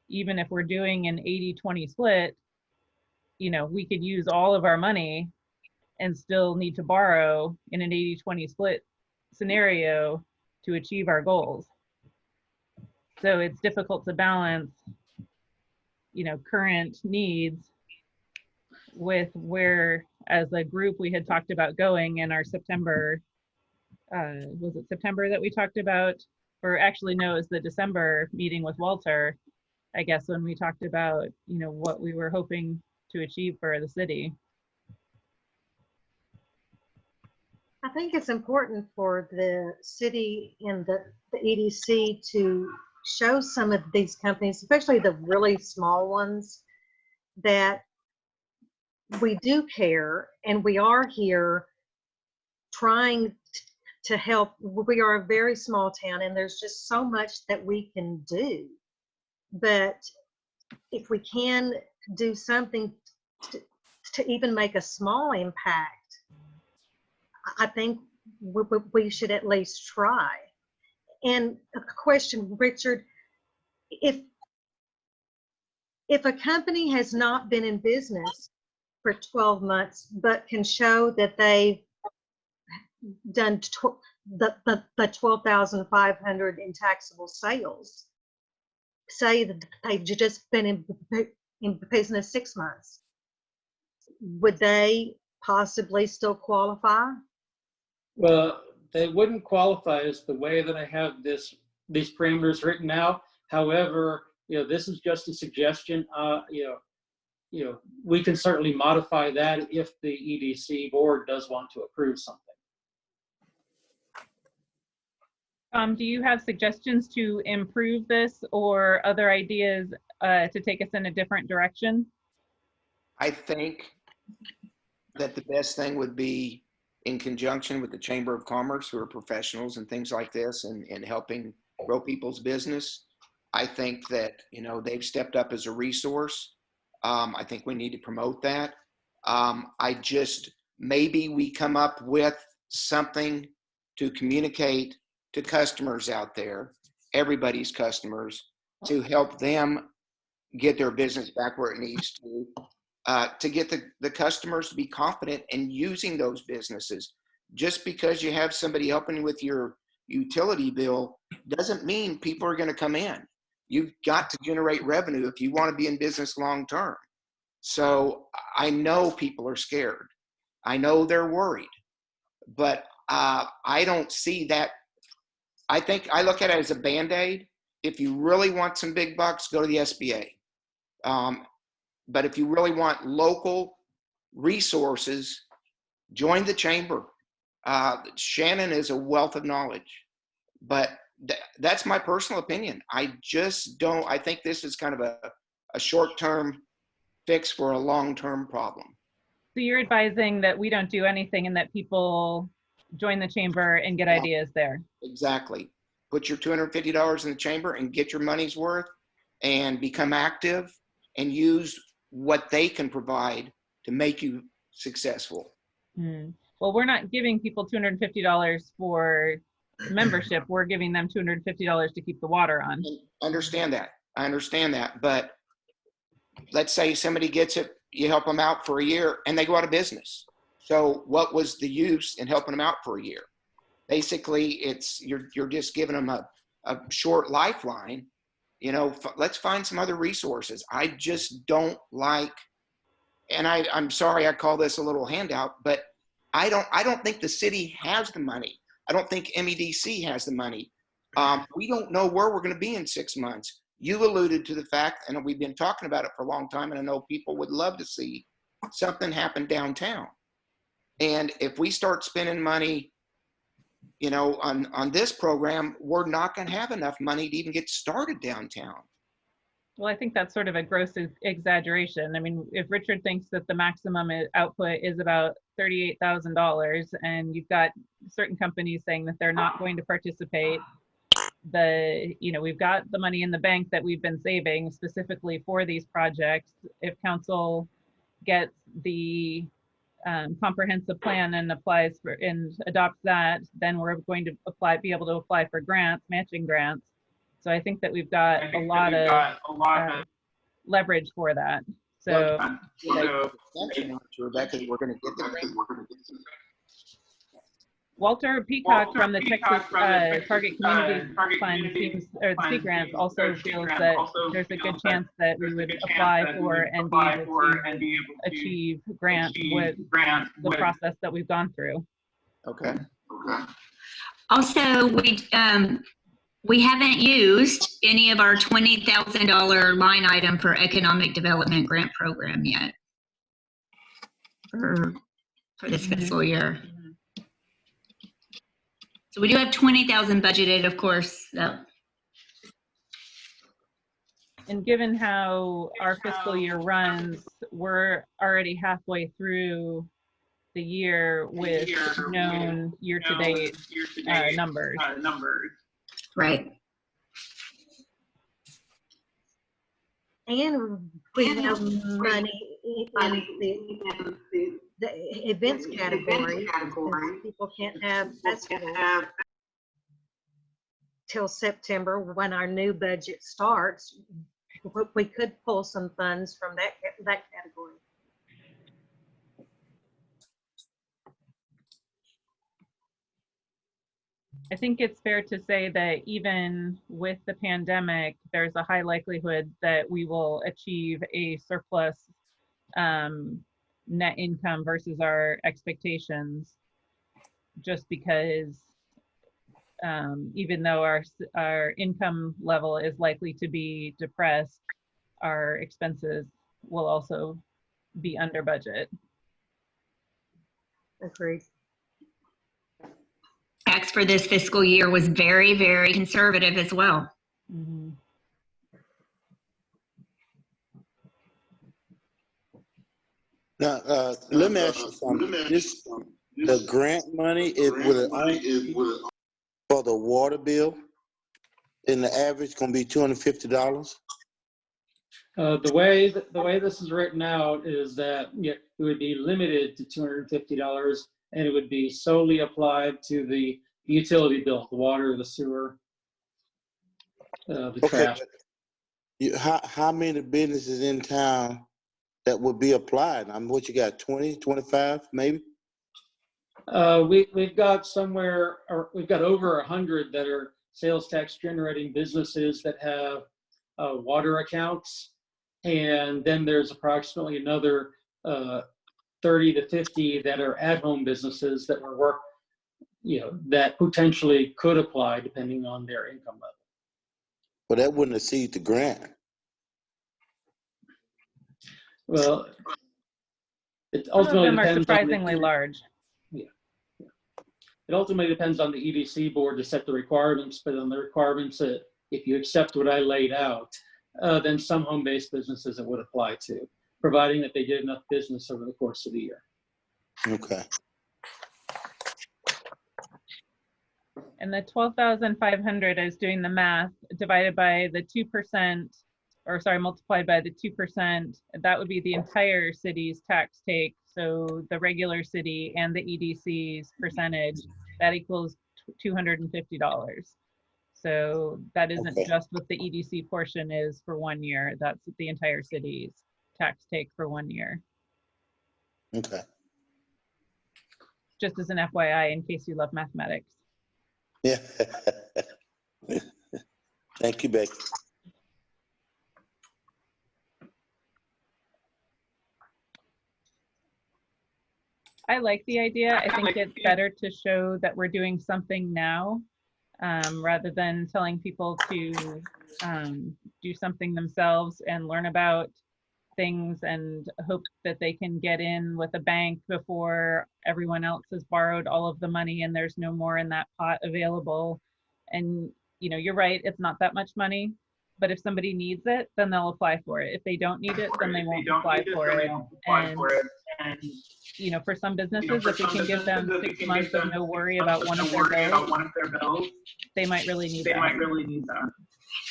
even if we're doing an 80-20 split, we could use all of our money and still need to borrow in an 80-20 split scenario to achieve our goals. So it's difficult to balance, current needs with where, as a group, we had talked about going in our September, was it September that we talked about? Or actually, no, it was the December meeting with Walter, I guess, when we talked about, what we were hoping to achieve for the city. I think it's important for the city and the EDC to show some of these companies, especially the really small ones, that we do care and we are here trying to help. We are a very small town and there's just so much that we can do. But if we can do something to even make a small impact, I think we should at least try. And a question, Richard, if a company has not been in business for 12 months, but can show that they've done the 12,500 in taxable sales, say that they've just been in business 6 months, would they possibly still qualify? Well, they wouldn't qualify as the way that I have these parameters written out. However, this is just a suggestion. We can certainly modify that if the EDC board does want to approve something. Do you have suggestions to improve this or other ideas to take us in a different direction? I think that the best thing would be in conjunction with the Chamber of Commerce, who are professionals and things like this, and helping grow people's business. I think that, they've stepped up as a resource. I think we need to promote that. Maybe we come up with something to communicate to customers out there, everybody's customers, to help them get their business back where it needs to get the customers to be confident in using those businesses. Just because you have somebody helping you with your utility bill doesn't mean people are going to come in. You've got to generate revenue if you want to be in business long term. So I know people are scared. I know they're worried, but I don't see that. I think I look at it as a Band-Aid. If you really want some big bucks, go to the SBA. But if you really want local resources, join the chamber. Shannon is a wealth of knowledge, but that's my personal opinion. I think this is kind of a short-term fix for a long-term problem. So you're advising that we don't do anything and that people join the chamber and get ideas there. Exactly. Put your $250 in the chamber and get your money's worth and become active and use what they can provide to make you successul. Well, we're not giving people $250 for membership. We're giving them $250 to keep the water on. I understand that. But let's say somebody gets it, you help them out for a year and they go out of business. So what was the use in helping them out for a year? Basically, you're just giving them a short lifeline. Let's find some other resources. I just don't like, and I'm sorry I call this a little handout, but I don't think the city has the money. I don't think MEDC has the money. We don't know where we're going to be in 6 months. You alluded to the fact, and we've been talking about it for a long time, and I know people would love to see something happen downtown. And if we start spending money, on this program, we're not going to have enough money to even get started downtown. Well, I think that's sort of a gross exaggeration. I mean, if Richard thinks that the maximum output is about $38,000 and you've got certain companies saying that they're not going to participate, we've got the money in the bank that we've been saving specifically for these projects. If council gets the comprehensive plan and adopts that, then we're going to be able to apply for grants, matching grants. So I think that we've got a lot of leverage for that. So Rebecca, we're going to get the grant. Walter Peacock from the Texas Target Community Fund seems, or the Sea Grants, also feels that there's a good chance that we would apply for and be able to achieve grants with the process that we've gone through. Okay. Also, we haven't used any of our $20,000 line item for economic development grant program yet for this fiscal year. So we do have 20,000 budgeted, of course. And given how our fiscal year runs, we're already halfway through the year with known year-to-date numbers. Right. And we have money in the events category, since people can't have festivals till September when our new budget starts. We could pull some funds from that category. I think it's fair to say that even with the pandemic, there's a high likelihood that we will achieve a surplus net income versus our expectations, just because even though our income level is likely to be depressed, our expenses will also be under budget. Agreed. Tax for this fiscal year was very, very conservative as well. Mm-hmm. Now, let me ask you something. The grant money, for the water bill, and the average gonna be $250? The way this is written out is that it would be limited to $250, and it would be solely applied to the utility bill, the water, the sewer, the trash. How many businesses in town that would be applied? I mean, what you got, 20, 25 maybe? We've got we've got over 100 that are sales tax generating businesses that have water accounts. And then there's approximately another 30 to 50 that are at-home businesses that that potentially could apply depending on their income level. Well, that wouldn't exceed the grant. Well, it Some of ultimately them are depends surprisingly large. Yeah. It ultimately depends on the EDC board to set the requirements, but on the requirements that if you accept what I laid out, then some home-based businesses it would apply to, providing that they did enough business over the course of the year. Okay. And the 12,500, I was doing the math, divided by the 2%, or sorry, multiplied by the 2%, that would be the entire city's tax take. So the regular city and the EDC's percentage, that equals $250. So that isn't just what the EDC portion is for 1 year. That's the entire city's tax take for 1 year. Okay. Just as an FYI, in case you love mathematics. Yeah. Thank you, Becky. I like the idea. I think it's better to show that we're doing something now rather than telling people to do something themselves and learn about things and hope that they can get in with a bank before everyone else has borrowed all of the money and there's no more in that pot available. And you're right, it's not that much money, but if somebody needs it, then they'll apply for it. If they don't need it, then they won't apply for it. And for some businesses, if we can give them 6 months of no worry about one of their bills, they might really need that.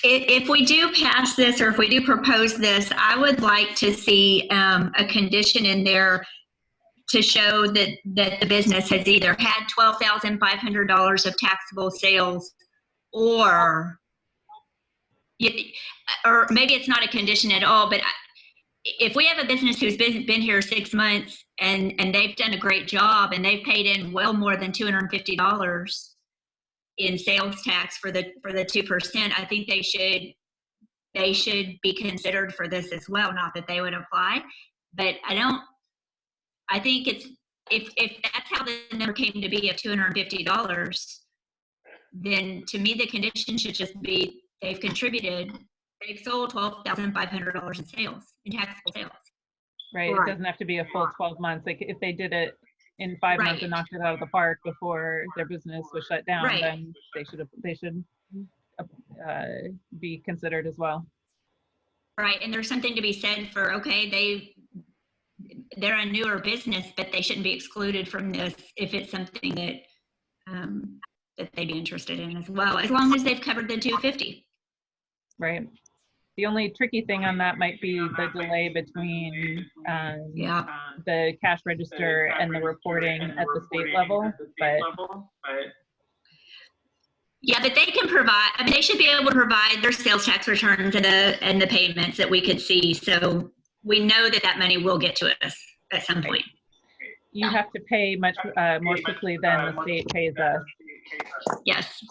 If we do pass this, or if we do propose this, I would like to see a condition in there to show that the business has either had $12,500 of taxable sales, or maybe it's not a condition at all, but if we have a business who's been here 6 months and they've done a great job and they've paid in well more than $250 in sales tax for the 2%, I think they should be considered for this as well. Not that they would apply, but I think it's if that's how the number came to be of $250, then to me the condition should just be they've sold $12,500 in taxable sales. Right. It doesn't have to be a full 12 months. Like if they did it in 5 months Right. and knocked it out of the park before their business was shut down, Right. then they should be considered as well. Right, and there's something to be said for, okay, they're a newer business, but they shouldn't be excluded from this if it's something that that they'd be interested in as well, as long as they've covered the 250. Right. The only tricky thing on that might be the delay between the cash register and the reporting at the state level, but yeah, but they can provide, I mean, they should be able to provide their sales tax returns and the payments that we could see. So we know that that money will get to us at some point. you have to pay much more quickly than the state pays us. Yes.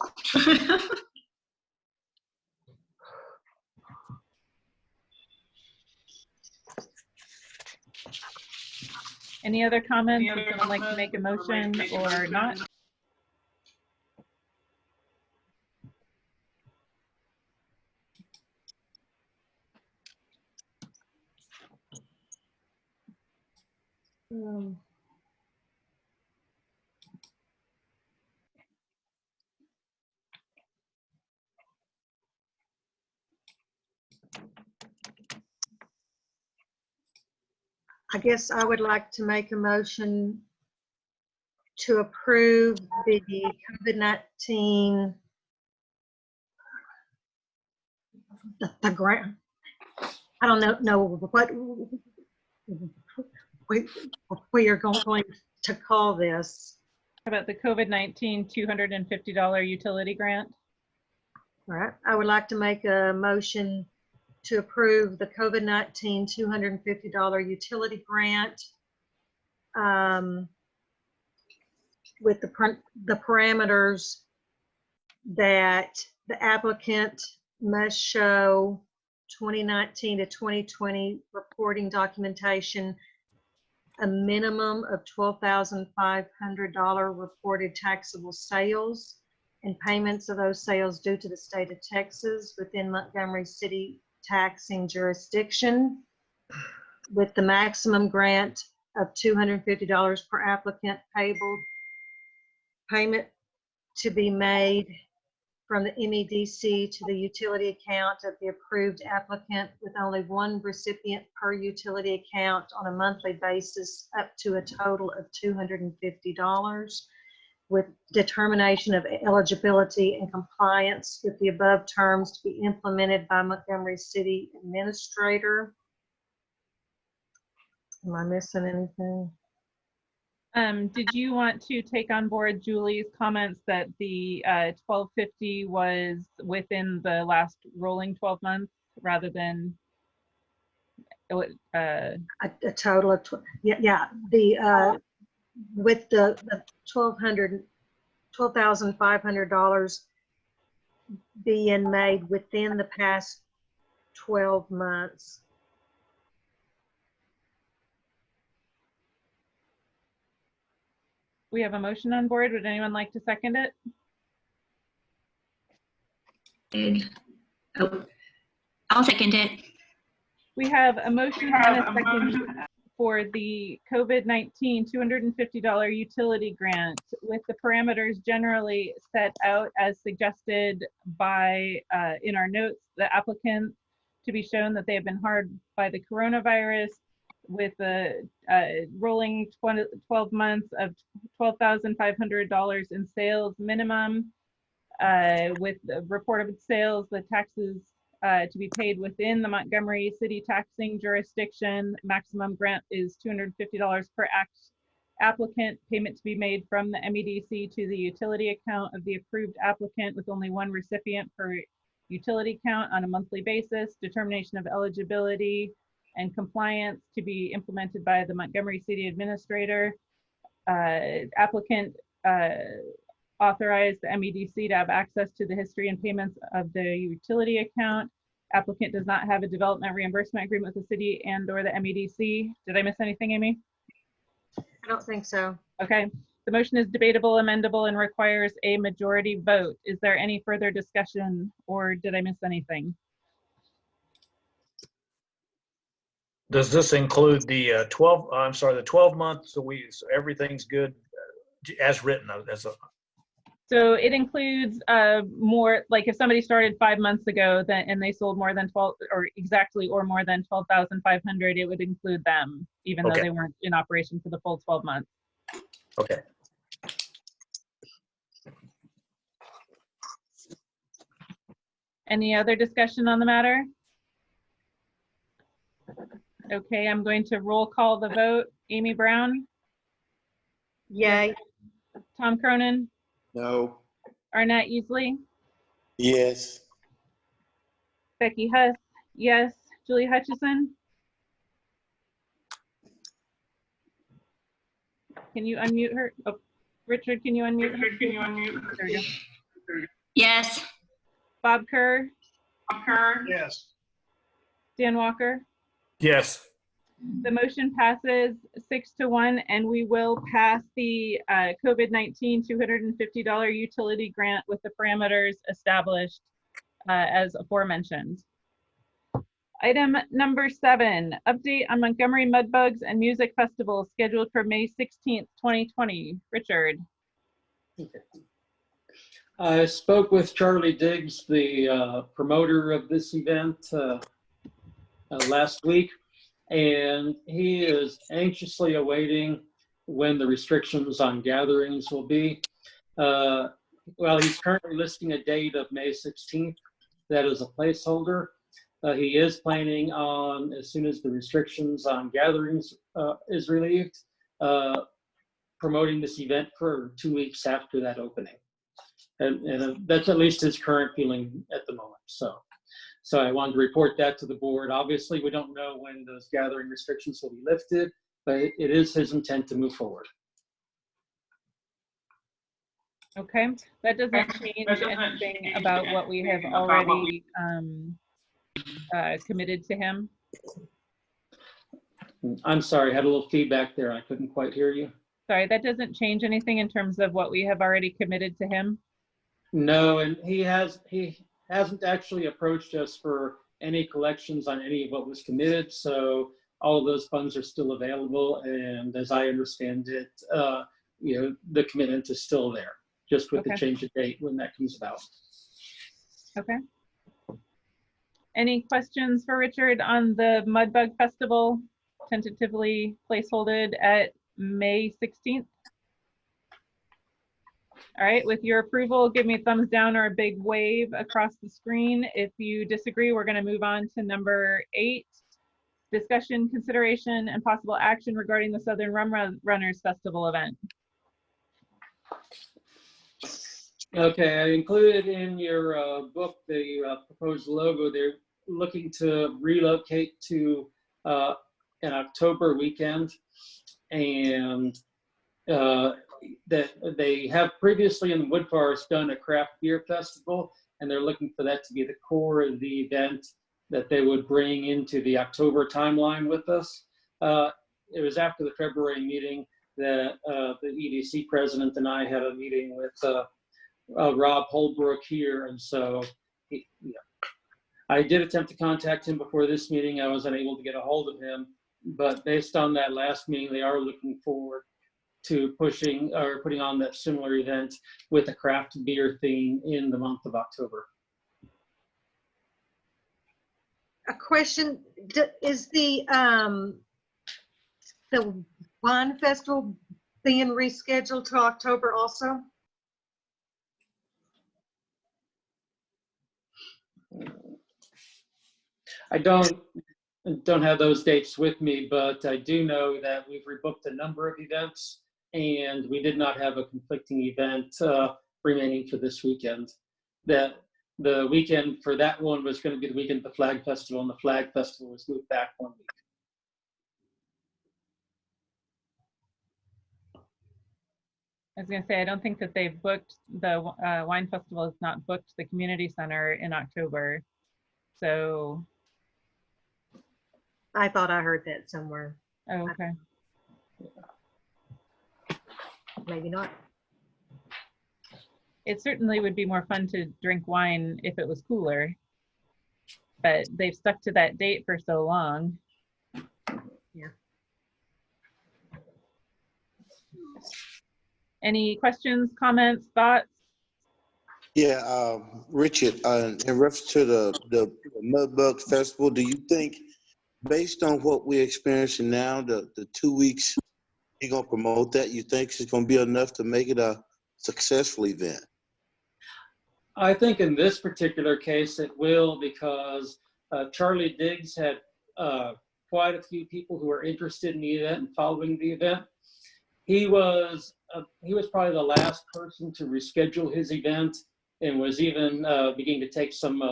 Any other comments? Would someone like to make a motion or not? I guess I would like to make a motion to approve the COVID-19, the grant. I don't know what we are going to call this. How about the COVID-19 $250 utility grant? All right, I would like to make a motion to approve the COVID-19 $250 utility grant with the parameters that the applicant must show 2019 to 2020 reporting documentation, a minimum of $12,500 reported taxable sales, and payments of those sales due to the state of Texas within Montgomery City taxing jurisdiction, with the maximum grant of $250 per applicant payable payment to be made from the MEDC to the utility account of the approved applicant, with only one recipient per utility account on a monthly basis, up to a total of $250, with determination of eligibility and compliance with the above terms to be implemented by Montgomery City Administrator. Am I missing anything? Did you want to take on board Julie's comments that the 1250 was within the last rolling 12 months rather than a total of the with the $12,500 being made within the past 12 months. we have a motion on board? Would anyone like to second it? Oh, I'll second it. We have a motion and a second for the COVID-19 $250 utility grant with the parameters generally set out as suggested by, in our notes, the applicant to be shown that they have been harmed by the coronavirus, with a rolling 12 months of $12,500 in sales minimum, with the reported sales, the taxes to be paid within the Montgomery City taxing jurisdiction. Maximum grant is $250 per applicant. Payment to be made from the MEDC to the utility account of the approved applicant, with only one recipient per utility account on a monthly basis. Determination of eligibility and compliance to be implemented by the Montgomery City Administrator. Applicant authorize the MEDC to have access to the history and payments of the utility account. Applicant does not have a development reimbursement agreement with the city and/or the MEDC. Did I miss anything, Amy? I don't think so. Okay. The motion is debatable, amendable, and requires a majority vote. Is there any further discussion, or did I miss anything? Does this include the 12 months, so so everything's good as written, So it includes more, like if somebody started 5 months ago and they sold more than 12 or exactly or more than 12,500, it would include them, even though Okay. they weren't in operation for the full 12 months. Okay. Any other discussion on the matter? Okay, I'm going to roll call the vote. Amy Brown, Yay. Tom Cronin, No. Arnett Easley, Yes. Becky Huss, yes. Julie Hutchison? Can you unmute her? Oh, Richard, can you unmute her? There we go. Yes. Bob Kerr, Yes. Dan Walker? Yes. The motion passes 6-1, and we will pass the COVID-19 $250 utility grant with the parameters established as aforementioned. Item number 7, update on Montgomery Mudbugs and Music Festival scheduled for May 16th, 2020. Richard. Okay. I spoke with Charlie Diggs, the promoter of this event, last week, and he is anxiously awaiting when the restrictions on gatherings will be. Well, he's currently listing a date of May 16th. That is a placeholder. He is planning on, as soon as the restrictions on gatherings is relieved, promoting this event for 2 weeks after that opening. And that's at least his current feeling at the moment. So I wanted to report that to the board. Obviously, we don't know when those gathering restrictions will be lifted, but it is his intent to move forward. Okay, that doesn't change anything about what we have already committed to him. I'm sorry, I had a little feedback there. I couldn't quite hear you. Sorry, that doesn't change anything in terms of what we have already committed to him? No, and he hasn't actually approached us for any collections on any of what was committed. So all of those funds are still available. And as I understand it, the commitment is still there, just with the change of date when that comes about. Okay. Any questions for Richard on the Mudbug Festival, tentatively placeholded at May 16th? All right, with your approval, give me a thumbs down or a big wave across the screen. If you disagree, we're going to move on to number 8, discussion, consideration, and possible action regarding the Southern Rum Runners Festival event. Okay, I included in your book the proposed logo. They're looking to relocate to an October weekend, and that they have previously in the Wood Forest done a craft beer festival, and they're looking for that to be the core of the event that they would bring into the October timeline with us. It was after the February meeting that the EDC president and I had a meeting with Rob Holbrook here, and so I did attempt to contact him before this meeting. I was unable to get a hold of him, but based on that last meeting, they are looking forward to putting on that similar event with a craft beer theme in the month of October. A question, is the wine festival being rescheduled to October also? I don't have those dates with me, but I do know that we've rebooked a number of events, and we did not have a conflicting event remaining for this weekend. That the weekend for that one was going to be the weekend of the Flag Festival, and the Flag Festival was moved back 1 week. I was going to say, I don't think that they've booked, the wine festival has not booked the community center in October. So. I thought I heard that somewhere. Oh, okay. Maybe not. It certainly would be more fun to drink wine if it was cooler, but they've stuck to that date for so long. Any questions, comments, thoughts? Yeah, Richard, in reference to the Mudbug Festival, do you think, based on what we're experiencing now, the 2 weeks you're gonna promote that, you think it's gonna be enough to make it a successful event? I think in this particular case it will, because Charlie Diggs had quite a few people who were interested in the event and following the event. He was probably the last person to reschedule his event, and was even beginning to take some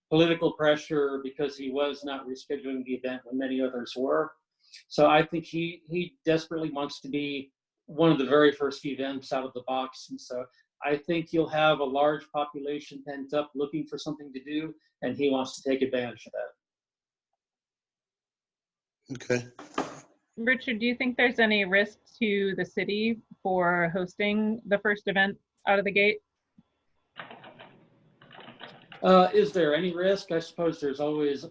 political pressure because he was not rescheduling the event when many others were. So I think he desperately wants to be one of the very first events out of the box. And so I think you'll have a large population pent up looking for something to do, and he wants to take advantage of that. Okay. Richard, do you think there's any risk to the city for hosting the first event out of the gate? Is there any risk? I suppose there's always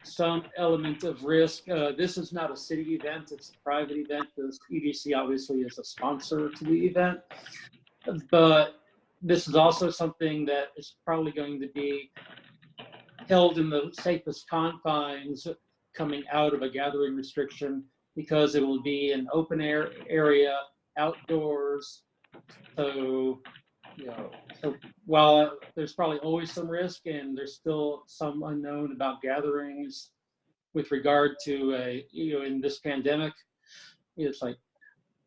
some element of risk. This is not a city event, it's a private event. The EDC obviously is a sponsor to the event, but this is also something that is probably going to be held in the safest confines coming out of a gathering restriction, because it will be an open air area, outdoors. So, so while there's probably always some risk, and there's still some unknown about gatherings with regard to in this pandemic, it's like,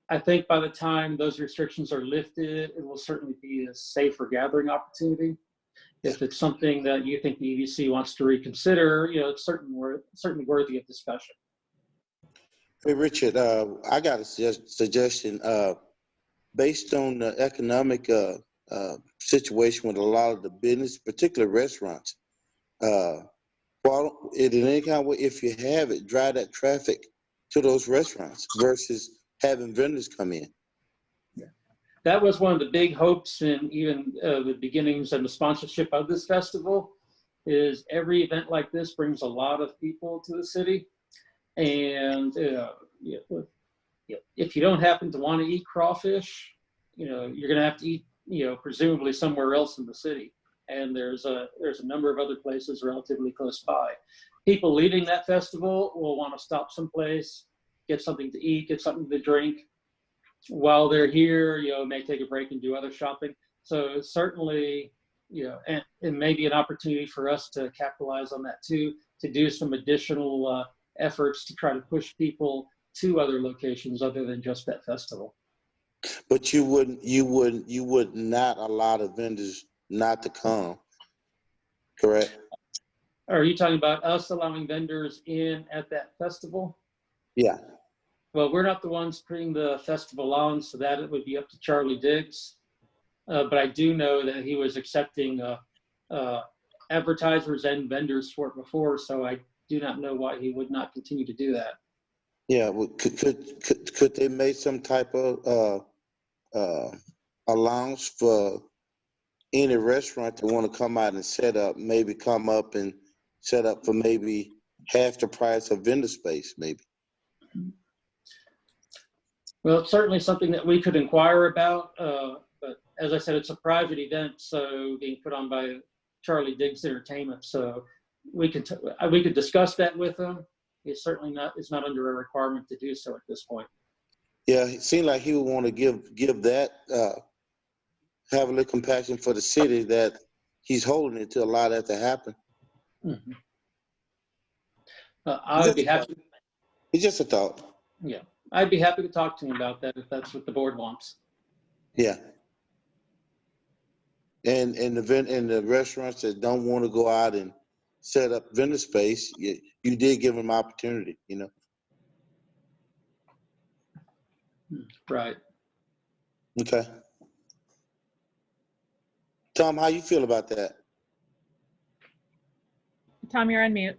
I think by the time those restrictions are lifted, it will certainly be a safer gathering opportunity. If it's something that you think the EDC wants to reconsider, it's certainly worthy of discussion. Hey, Richard, I got a suggestion. Based on the economic situation with a lot of the business, particularly restaurants, well, in any kind of way, if you have it, drive that traffic to those restaurants versus having vendors come in. Yeah. That was one of the big hopes in even the beginnings and the sponsorship of this festival, is every event like this brings a lot of people to the city. And if you don't happen to want to eat crawfish, you're going to have to eat, presumably somewhere else in the city. And there's a number of other places relatively close by. People leaving that festival will want to stop someplace, get something to eat, get something to drink. While they're here, may take a break and do other shopping. So certainly, and it may be an opportunity for us to capitalize on that too, to do some additional efforts to try to push people to other locations other than just that festival. But you would not allow the vendors not to come, correct? Are you talking about us allowing vendors in at that festival? Yeah. Well, we're not the ones putting the festival on, so that it would be up to Charlie Diggs. But I do know that he was accepting advertisers and vendors for it before, so I do not know why he would not continue to do that. Yeah. Well, could they make some type of allowance for any restaurant that want to come out and set up, maybe come up and set up for maybe half the price of vendor space, maybe? Well, it's certainly something that we could inquire about, but as I said, it's a private event, so being put on by Charlie Diggs Entertainment. So we could discuss that with him. It's certainly not under a requirement to do so at this point. Yeah, it seemed like he would want to give that, have a little compassion for the city that he's holding it to allow that to happen. Mm-hmm. I would be happy. It's just a thought. Yeah, I'd be happy to talk to him about that if that's what the board wants. Yeah. And the restaurants that don't want to go out and set up vendor space, you did give them opportunity, Right. Okay. Tom, how you feel about that? Tom, you're on mute.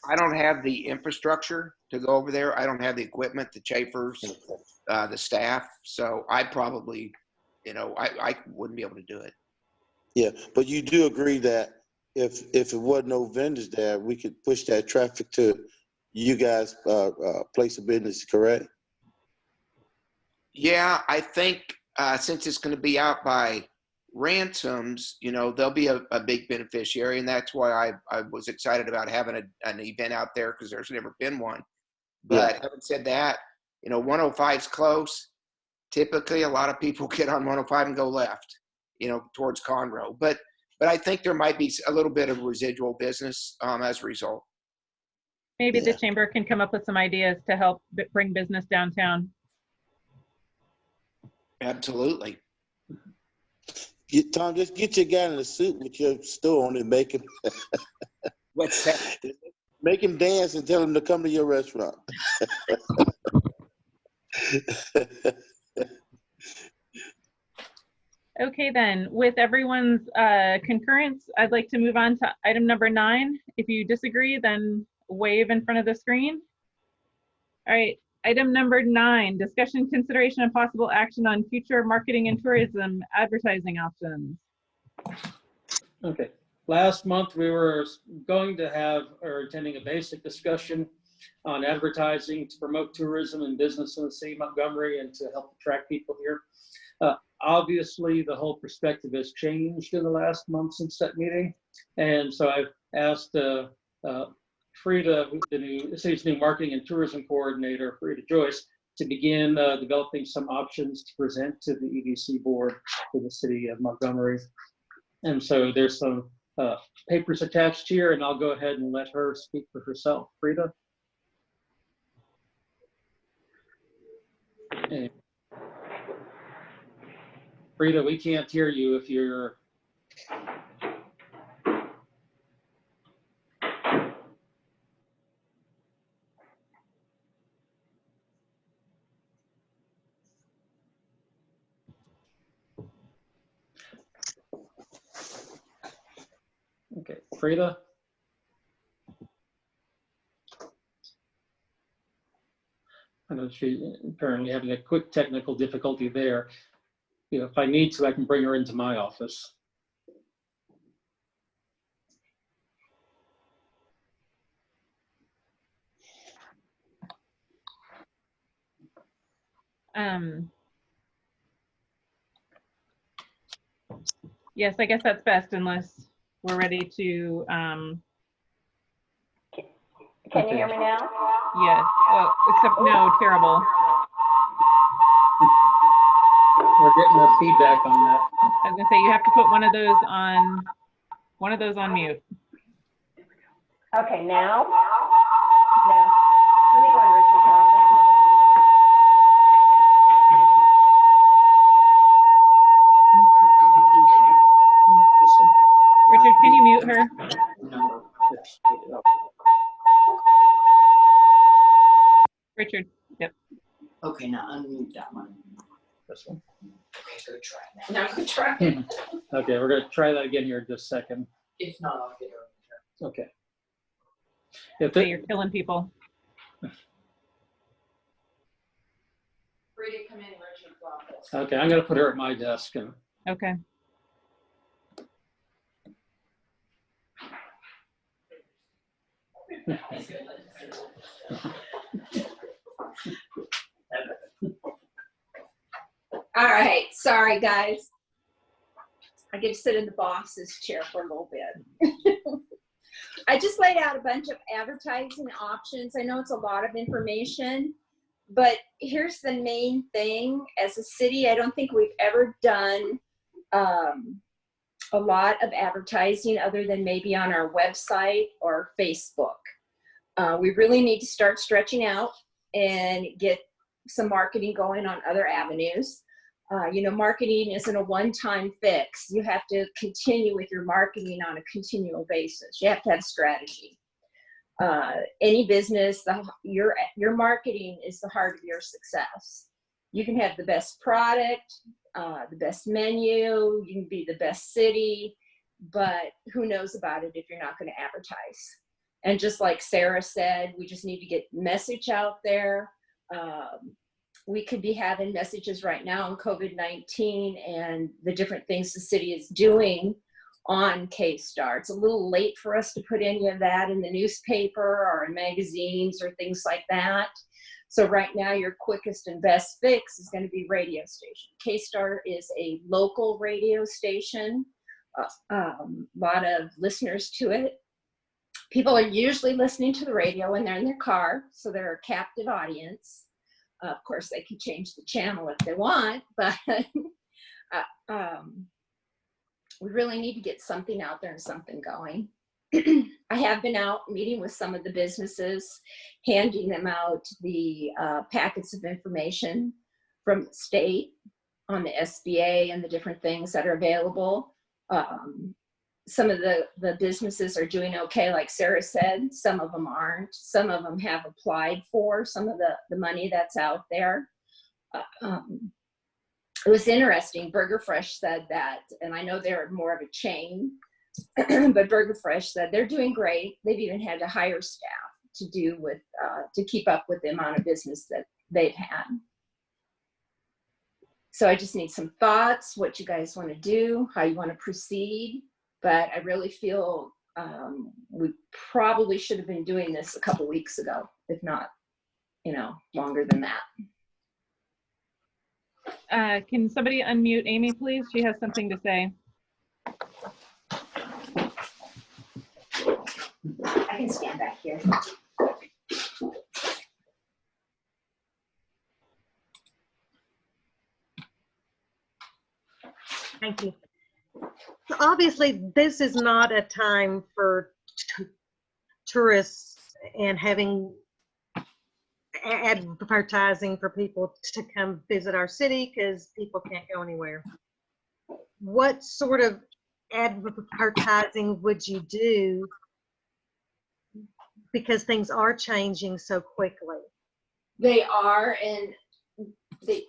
I don't have the infrastructure to go over there. I don't have the equipment, the chafers, the staff. So I probably, I wouldn't be able to do it. Yeah, but you do agree that if it wasn't no vendors there, we could push that traffic to you guys place of business, correct? Yeah, I think since it's going to be out by Ransoms, they'll be a big beneficiary, and that's why I was excited about having an event out there, because there's never been one. But having said that, 105 is close. Typically, a lot of people get on 105 and go left, towards Conroe. But I think there might be a little bit of residual business as a result. Maybe the chamber can come up with some ideas to help bring business downtown. Absolutely. Tom, just get your guy in a suit with your store on and make him. What's that? Make him dance and tell him to come to your restaurant. Okay, then, with everyone's concurrence, I'd like to move on to item number 9. If you disagree, then wave in front of the screen. All right, item number 9, discussion, consideration, and possible action on future marketing and tourism advertising options. Okay, last month we were going to have, or attending a basic discussion on advertising to promote tourism and business in the city of Montgomery and to help attract people here. Obviously, the whole perspective has changed in the last month since that meeting. And so I've asked Frida, the city's new marketing and tourism coordinator, Frida Joyce, to begin developing some options to present to the EDC board for the city of Montgomery. And so there's some papers attached here, and I'll go ahead and let her speak for herself. Frida? And Frida, we can't hear you if you're. Okay, Frida? I know she's apparently having a quick technical difficulty there. If I need to, I can bring her into my office. Yes, I guess that's best unless we're ready to. Can you hear me now? Yes. Well, except no, terrible. We're getting the feedback on that. I was gonna say you have to put one of those on mute. Okay, now? No. Let me go in Richard's office. Richard, can you mute her? Richard, yep. Okay, now unmute that one. This one. Okay, go try that. Now go try it. Okay, we're gonna try that again here in just a second. If not, I'll get her. Okay. So you're killing people. Free to come in Richard's office. Okay, I'm gonna put her at my desk. And Okay. All right, sorry guys. I get to sit in the boss's chair for a little bit. I just laid out a bunch of advertising options. I know it's a lot of information, but here's the main thing. As a city, I don't think we've ever done a lot of advertising other than maybe on our website or Facebook. We really need to start stretching out and get some marketing going on other avenues. Marketing isn't a one-time fix. You have to continue with your marketing on a continual basis. You have to have strategy. Any business, your marketing is the heart of your success. You can have the best product, the best menu, you can be the best city, but who knows about it if you're not going to advertise? And just like Sarah said, we just need to get message out there. We could be having messages right now on COVID-19 and the different things the city is doing on K-Star. It's a little late for us to put any of that in the newspaper or in magazines or things like that. So right now, your quickest and best fix is going to be radio station. K-Star is a local radio station. A lot of listeners to it. People are usually listening to the radio when they're in their car, so they're a captive audience. Of course, they can change the channel if they want, but we really need to get something out there and something going. I have been out meeting with some of the businesses, handing them out the packets of information from the state on the SBA and the different things that are available. Some of the businesses are doing okay, like Sarah said. Some of them aren't. Some of them have applied for some of the money that's out there. It was interesting. Burger Fresh said that, and I know they're more of a chain, but Burger Fresh said they're doing great. They've even had to hire staff to do with to keep up with the amount of business that they've had. So I just need some thoughts, what you guys want to do, how you want to proceed. But I really feel we probably should have been doing this a couple weeks ago, if not, longer than that. Can somebody unmute Amy, please? She has something to say. I can stand back here. Thank you. So obviously, this is not a time for tourists and having advertising for people to come visit our city because people can't go anywhere. What sort of advertising would you do, because things are changing so quickly? They are, and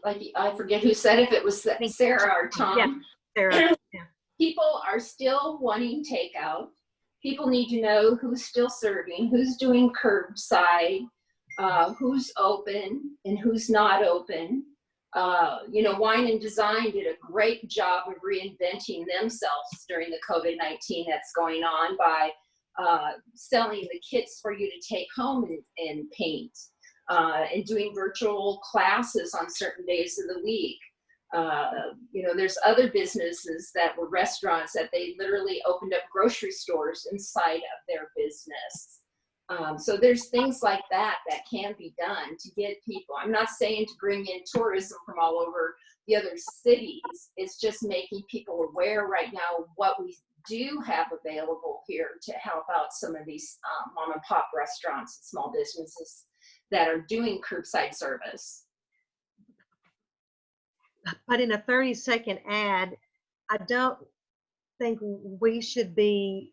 I forget who said it, if it was Sarah or Tom. Yeah, Sarah. Yeah. People are still wanting takeout. People need to know who's still serving, who's doing curbside, who's open and who's not open. Wine and Design did a great job of reinventing themselves during the COVID-19 that's going on by selling the kits for you to take home and paint, and doing virtual classes on certain days of the week. There's other businesses that were restaurants that they literally opened up grocery stores inside of their business. So there's things like that can be done to get people. I'm not saying to bring in tourism from all over the other cities. It's just making people aware right now what we do have available here to help out some of these mom and pop restaurants and small businesses that are doing curbside service. But in a 30-second ad, I don't think we should be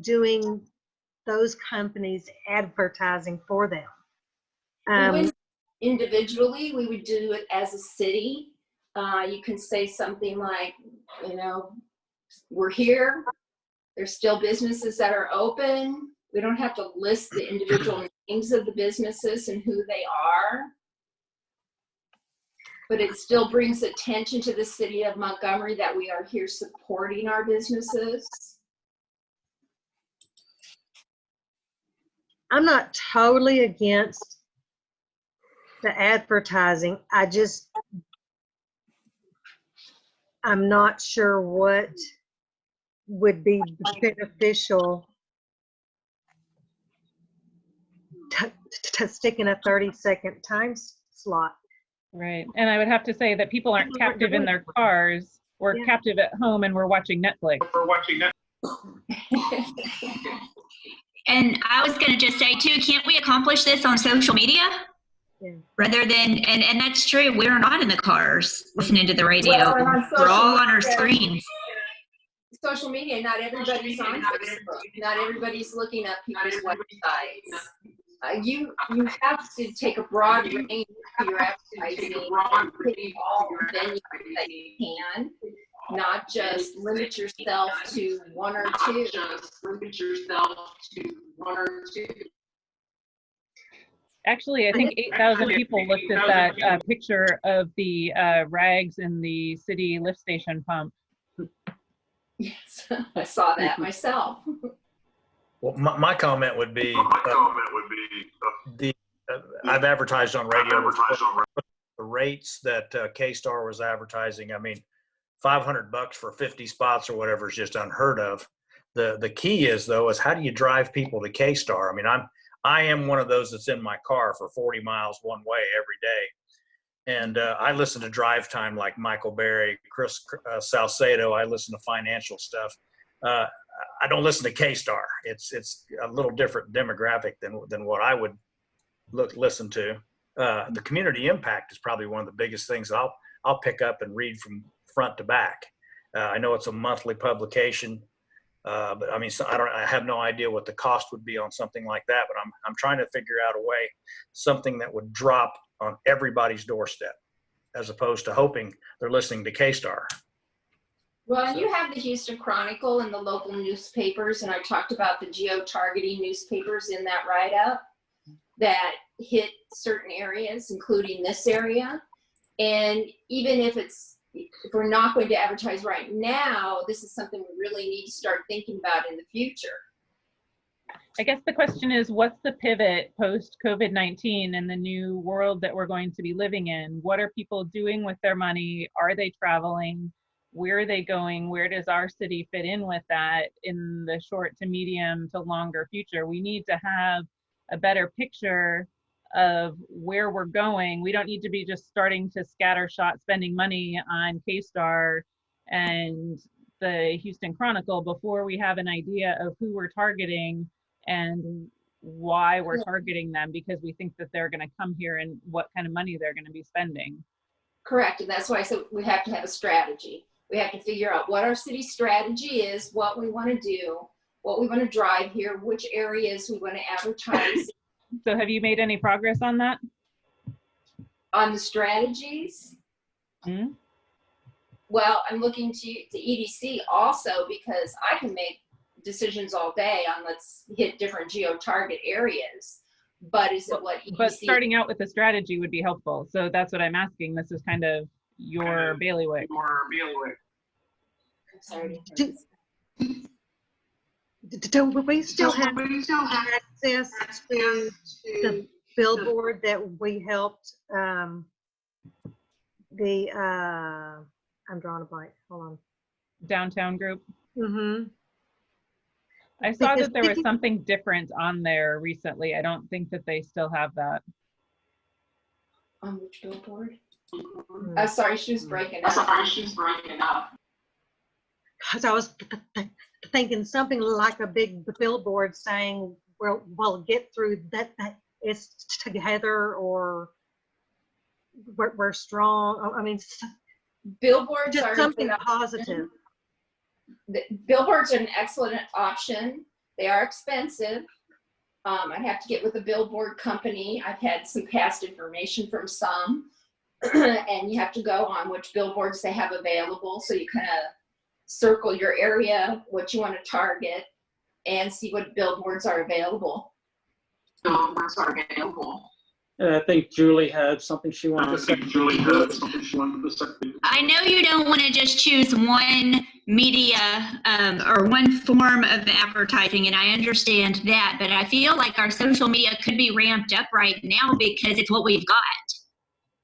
doing those companies advertising for them. Individually, we would do it as a city. You can say something like, we're here. There's still businesses that are open. We don't have to list the individual names of the businesses and who they are. But it still brings attention to the city of Montgomery that we are here supporting our businesses. I'm not totally against the advertising. I'm not sure what would be beneficial to stick in a 30-second time slot. Right. And I would have to say that people aren't captive in their cars. We're captive at home and we're watching Netflix. And I was going to just say too, can't we accomplish this on social media? Yeah. Rather than, and that's true, we're not in the cars listening to the radio. We're all on our screens. Social media, not everybody's on Facebook. Not everybody's looking up people's websites. You have to take a broad range of your advertising, hit all venues that you can, not just limit yourself to one or two. Actually, I think 8,000 people looked at that picture of the rags in the city lift station pump. Yes, I saw that myself. Well, my comment would be, I've advertised on radio. The rates that K-Star was advertising, I mean, $500 for 50 spots or whatever is just unheard of. The key is though, is how do you drive people to K-Star? I mean, I am one of those that's in my car for 40 miles one way every day. And I listen to Drive Time like Michael Berry, Chris Salcedo. I listen to financial stuff. I don't listen to K-Star. It's a little different demographic than what I would listen to. The community impact is probably one of the biggest things that I'll pick up and read from front to back. I know it's a monthly publication, but I mean, so I have no idea what the cost would be on something like that. But I'm trying to figure out a way, something that would drop on everybody's doorstep, as opposed to hoping they're listening to K-Star. Well, you have the Houston Chronicle and the local newspapers, and I talked about the geo-targeting newspapers in that write-up that hit certain areas, including this area. And even if we're not going to advertise right now, this is something we really need to start thinking about in the future. I guess the question is, what's the pivot post COVID-19 and the new world that we're going to be living in? What are people doing with their money? Are they traveling? Where are they going? Where does our city fit in with that in the short to medium to longer future? We need to have a better picture of where we're going. We don't need to be just starting to scattershot spending money on K-Star and the Houston Chronicle before we have an idea of who we're targeting and why we're targeting them, because we think that they're going to come here and what kind of money they're going to be spending. Correct, and that's why I said we have to have a strategy. We have to figure out what our city strategy is, what we want to do, what we want to drive here, which areas we want to advertise. So have you made any progress on that? On the strategies? Mm-hmm. Well, I'm looking to EDC also, because I can make decisions all day on let's hit different geo-target areas. But is it what EDC? But starting out with a strategy would be helpful. So that's what I'm asking. This is kind of your bailiwick. I'm sorry. Do we still have access to the billboard that we helped I'm drawing a blank. Hold on. Downtown group. Mm-hmm. I saw that there was something different on there recently. I don't think that they still have that. On which billboard? Oh, sorry, she was breaking up. Because I was thinking something like a big billboard saying, "We'll get through that it's together," or "We're strong." I mean, billboards just are something positive. Billboards are an excellent option. They are expensive. I'd have to get with a billboard company. I've had some past information from some, and you have to go on which billboards they have available. So you kind of circle your area, what you want to target, and see what billboards are available. I think Julie had something she wanted to say. I know you don't want to just choose one media or one form of advertising, and I understand that, but I feel like our social media could be ramped up right now because it's what we've got.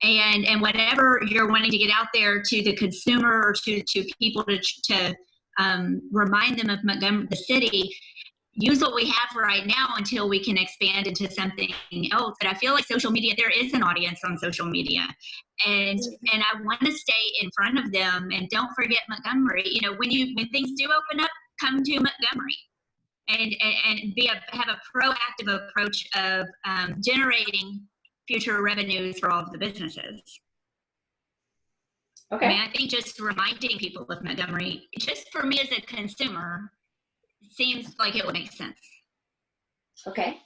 And whatever you're wanting to get out there to the consumer or to people to remind them of Montgomery, the city, use what we have right now until we can expand into something else. But I feel like social media, there is an audience on social media, and I want to stay in front of them. And don't forget Montgomery. You know, when things do open up, come to Montgomery, and have a proactive approach of generating future revenues for all of the businesses. Okay. I mean, I think just reminding people of Montgomery, just for me as a consumer, seems like it would make sense. Okay.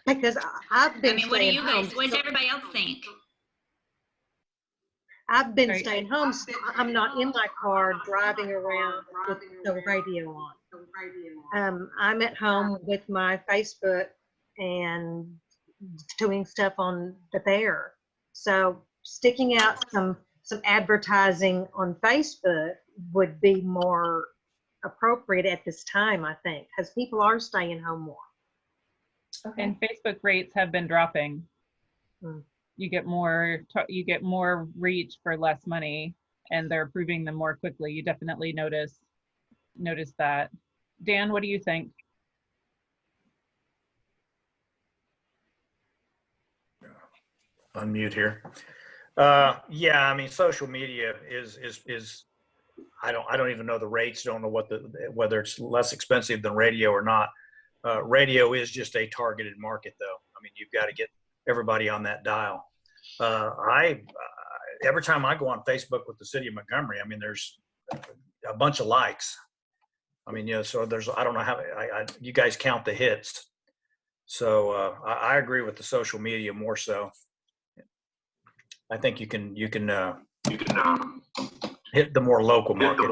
Because I've been. I mean, what do you guys? What does everybody else think? I've been staying home, so I'm not in my car driving around with the radio on. I'm at home with my Facebook and doing stuff on there. So sticking out some some advertising on Facebook would be more appropriate at this time, I think, because people are staying home more. Okay. And Facebook rates have been dropping. Hmm. You get more reach for less money, and they're approving them more quickly. You definitely notice that. Dan, what do you think? Unmute here. Yeah, I mean, social media is I don't even know the rates. Don't know whether it's less expensive than radio or not. Radio is just a targeted market, though. I mean, you've got to get everybody on that dial. Every time I go on Facebook with the city of Montgomery, I mean, there's a bunch of likes. I mean, so I don't know how you guys count the hits. So I agree with the social media more so. I think you can hit the more local market.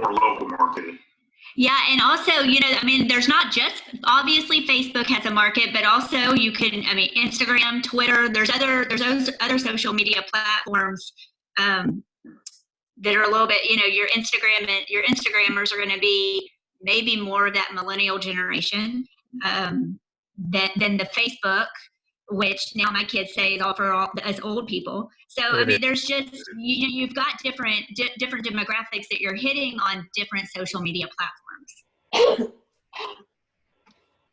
Yeah, and also, I mean, there's not just, obviously Facebook has a market, but also you can, I mean, Instagram, Twitter, there's other social media platforms that are a little bit, your Instagrammers are going to be maybe more of that millennial generation than the Facebook, which now my kids say is all for us old people. So I mean, there's just you've got different demographics that you're hitting on different social media platforms.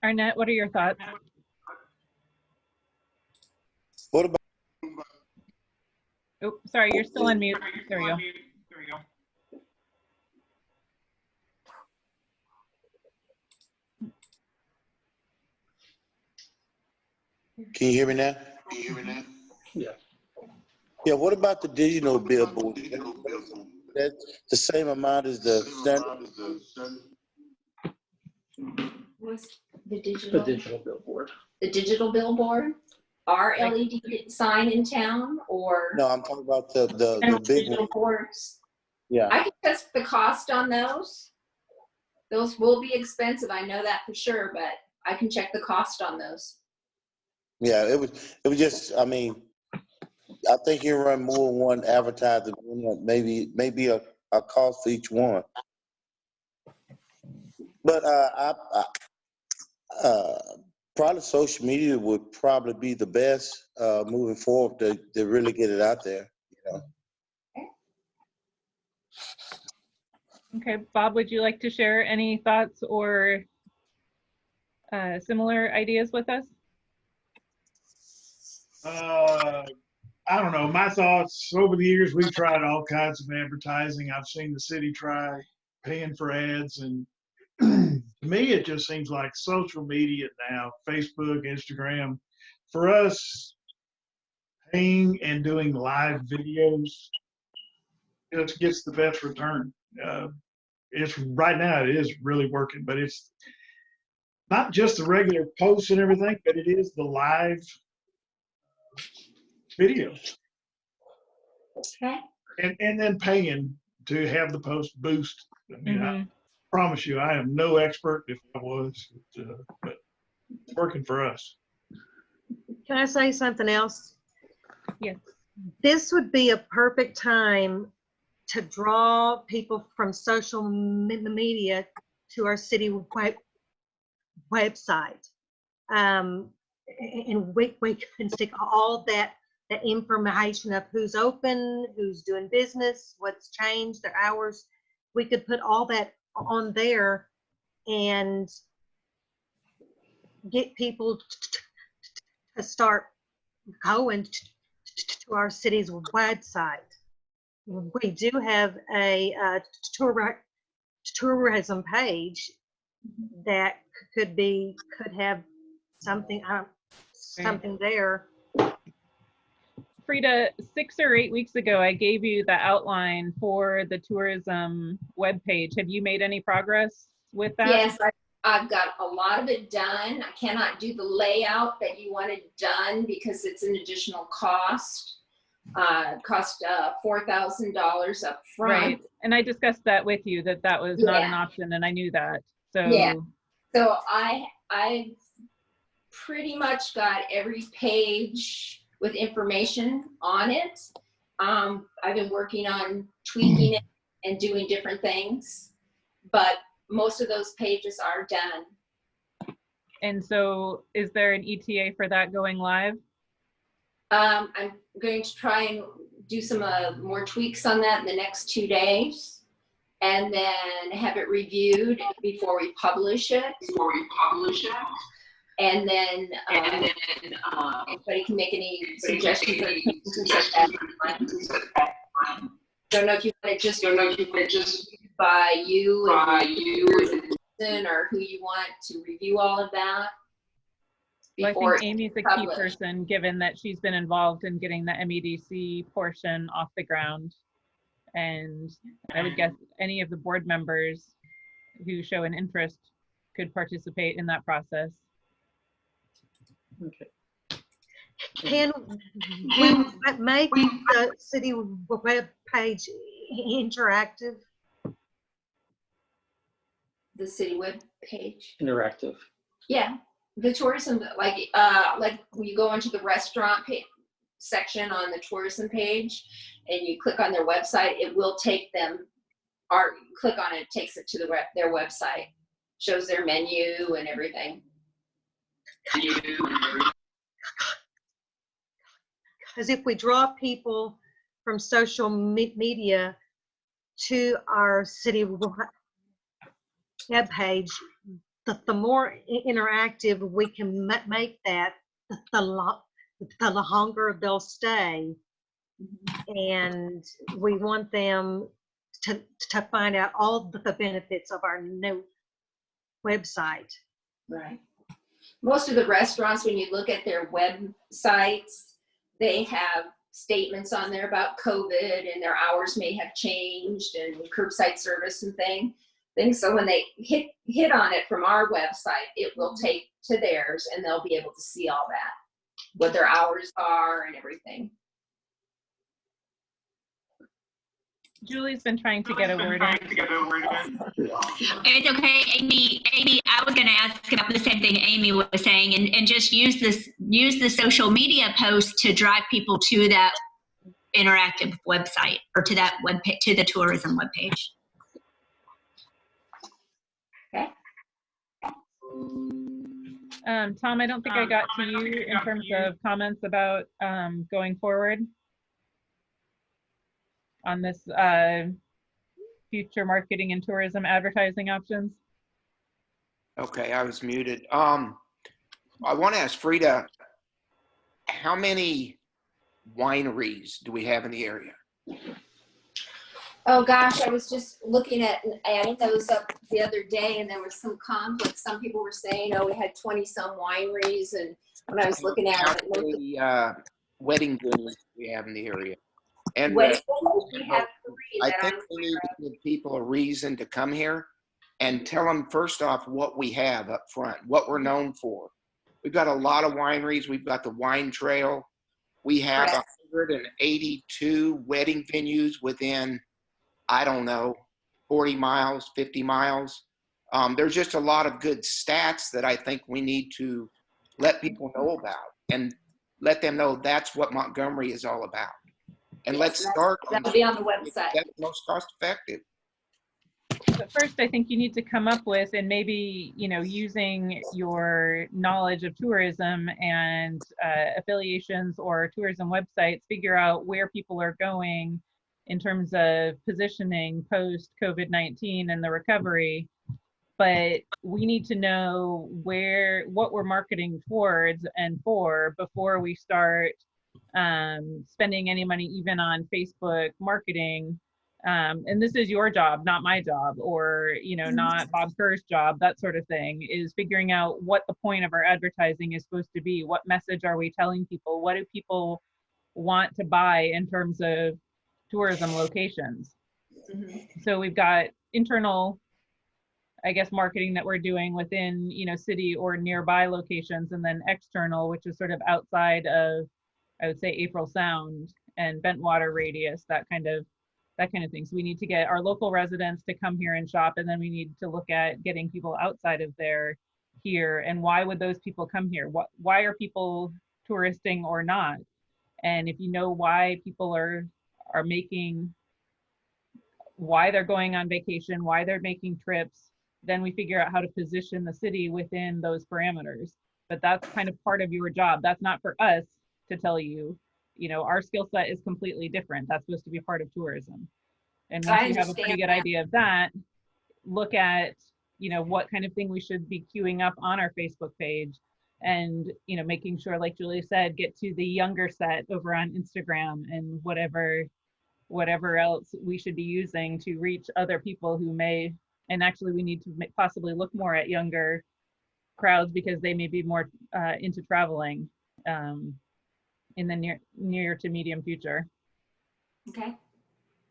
Arnett, what are your thoughts? What about? Oh, sorry, you're still on mute. There we go. Can you hear me now? Yeah. Yeah. What about the digital billboard? That's the same amount as the standard. What's the digital? The digital billboard. The digital billboard? Our LED sign in town, or? No, I'm talking about the big digital one. boards. Yeah. I can test the cost on those. Those will be expensive. I know that for sure, but I can check the cost on those. Yeah, it was just, I mean, I think you run more than one advertising, maybe a cost for each one. But probably social media would probably be the best moving forward to really get it out there. Okay, Bob, would you like to share any thoughts or similar ideas with us? I don't know. My thoughts over the years, we've tried all kinds of advertising. I've seen the city try paying for ads, and to me, it just seems like social media now, Facebook, Instagram, for us, paying and doing live videos, it gets the best return. It's right now, it is really working, but it's not just the regular posts and everything, but it is the live videos. Okay. And then paying to have the post boost. I mean, I promise you, I am no expert if I was, but it's working for us. Can I say something else? Yes. This would be a perfect time to draw people from social media to our city website. And we can stick all that information of who's open, who's doing business, what's changed, their hours. We could put all that on there and get people to start going to our city's website. We do have a tourism page that could have something there. Frida, 6 or 8 weeks ago, I gave you the outline for the tourism webpage. Have you made any progress with that? Yes, I've got a lot of it done. I cannot do the layout that you wanted done because it's an additional cost. Cost $4,000 up front. Right, and I discussed that with you, that was not an option, and I knew that. So yeah, so I pretty much got every page with information on it. I've been working on tweaking it and doing different things, but most of those pages are done. And so is there an ETA for that going live? I'm going to try and do some more tweaks on that in the next 2 days, and then have it reviewed before we publish it. And then anybody can make any suggestions or things like that. Don't know if you want it just by you or who you want to review all of that. Well, I before think Amy's a key published. person, given that she's been involved in getting the MEDC portion off the ground. And I would guess any of the board members who show an interest could participate in that process. Okay. Can we make the city web page interactive? The city web page. Interactive. Yeah, the tourism, like when you go onto the restaurant section on the tourism page and you click on their website, it will take them, or click on it, takes it to their website, shows their menu and everything. Because if we draw people from social media to our city web page, the more interactive we can make that, the longer they'll stay. And we want them to find out all the benefits of our new website. Right. Most of the restaurants, when you look at their websites, they have statements on there about COVID and their hours may have changed and curbside service and things. So when they hit on it from our website, it will take to theirs and they'll be able to see all that, what their hours are and everything. Julie's been trying to get a word in. It's okay, Amy. I was going to ask about the same thing Amy was saying, and just use the social media post to drive people to that interactive website or to that webpage, to the tourism webpage. Okay. Tom, I don't think I got to you in terms of comments about going forward on this future marketing and tourism advertising options. Okay, I was muted. I want to ask Frida, how many wineries do we have in the area? Oh gosh, I was just looking at adding those up the other day and there was some conflict. Some people were saying, oh, we had 20 some wineries, and when I was looking at How it, many wedding venues we have in the area? And we have 3 I that think I'm we need to give people a reason to come here and tell them first off what we have up front, what we're known for. We've got a lot of wineries. We've got the wine trail. We have 182 wedding venues within, I don't know, 40 miles, 50 miles. There's just a lot of good stats that I think we need to let people know about and let them know that's what Montgomery is all about. And let's start. That'll be on the website. That's most cost effective. But first, I think you need to come up with, and maybe, using your knowledge of tourism and affiliations or tourism websites, figure out where people are going in terms of positioning post COVID-19 and the recovery. But we need to know what we're marketing towards and for before we start spending any money even on Facebook marketing. And this is your job, not my job, or not Bob Kerr's job. That sort of thing is figuring out what the point of our advertising is supposed to be. What message are we telling people? What do people want to buy in terms of tourism locations? So we've got internal, I guess, marketing that we're doing within city or nearby locations, and then external, which is sort of outside of, I would say, April Sound and Bentwater radius, that kind of thing. So we need to get our local residents to come here and shop, and then we need to look at getting people outside of there here. And why would those people come here? Why are people touristing or not? And if you know why people are are making, why they're going on vacation, why they're making trips. Then we figure out how to position the city within those parameters. But that's kind of part of your job. That's not for us to tell you. You know, our skill set is completely different. That's supposed to be part of tourism. And once you have a pretty good idea of that, look at, you know, what kind of thing we should be queuing up on our Facebook page, and, you know, making sure, like Julie said, get to the younger set over on Instagram and whatever else we should be using to reach other people who may, and actually we need to possibly look more at younger crowds because they may be more into traveling in the near to medium future. Okay.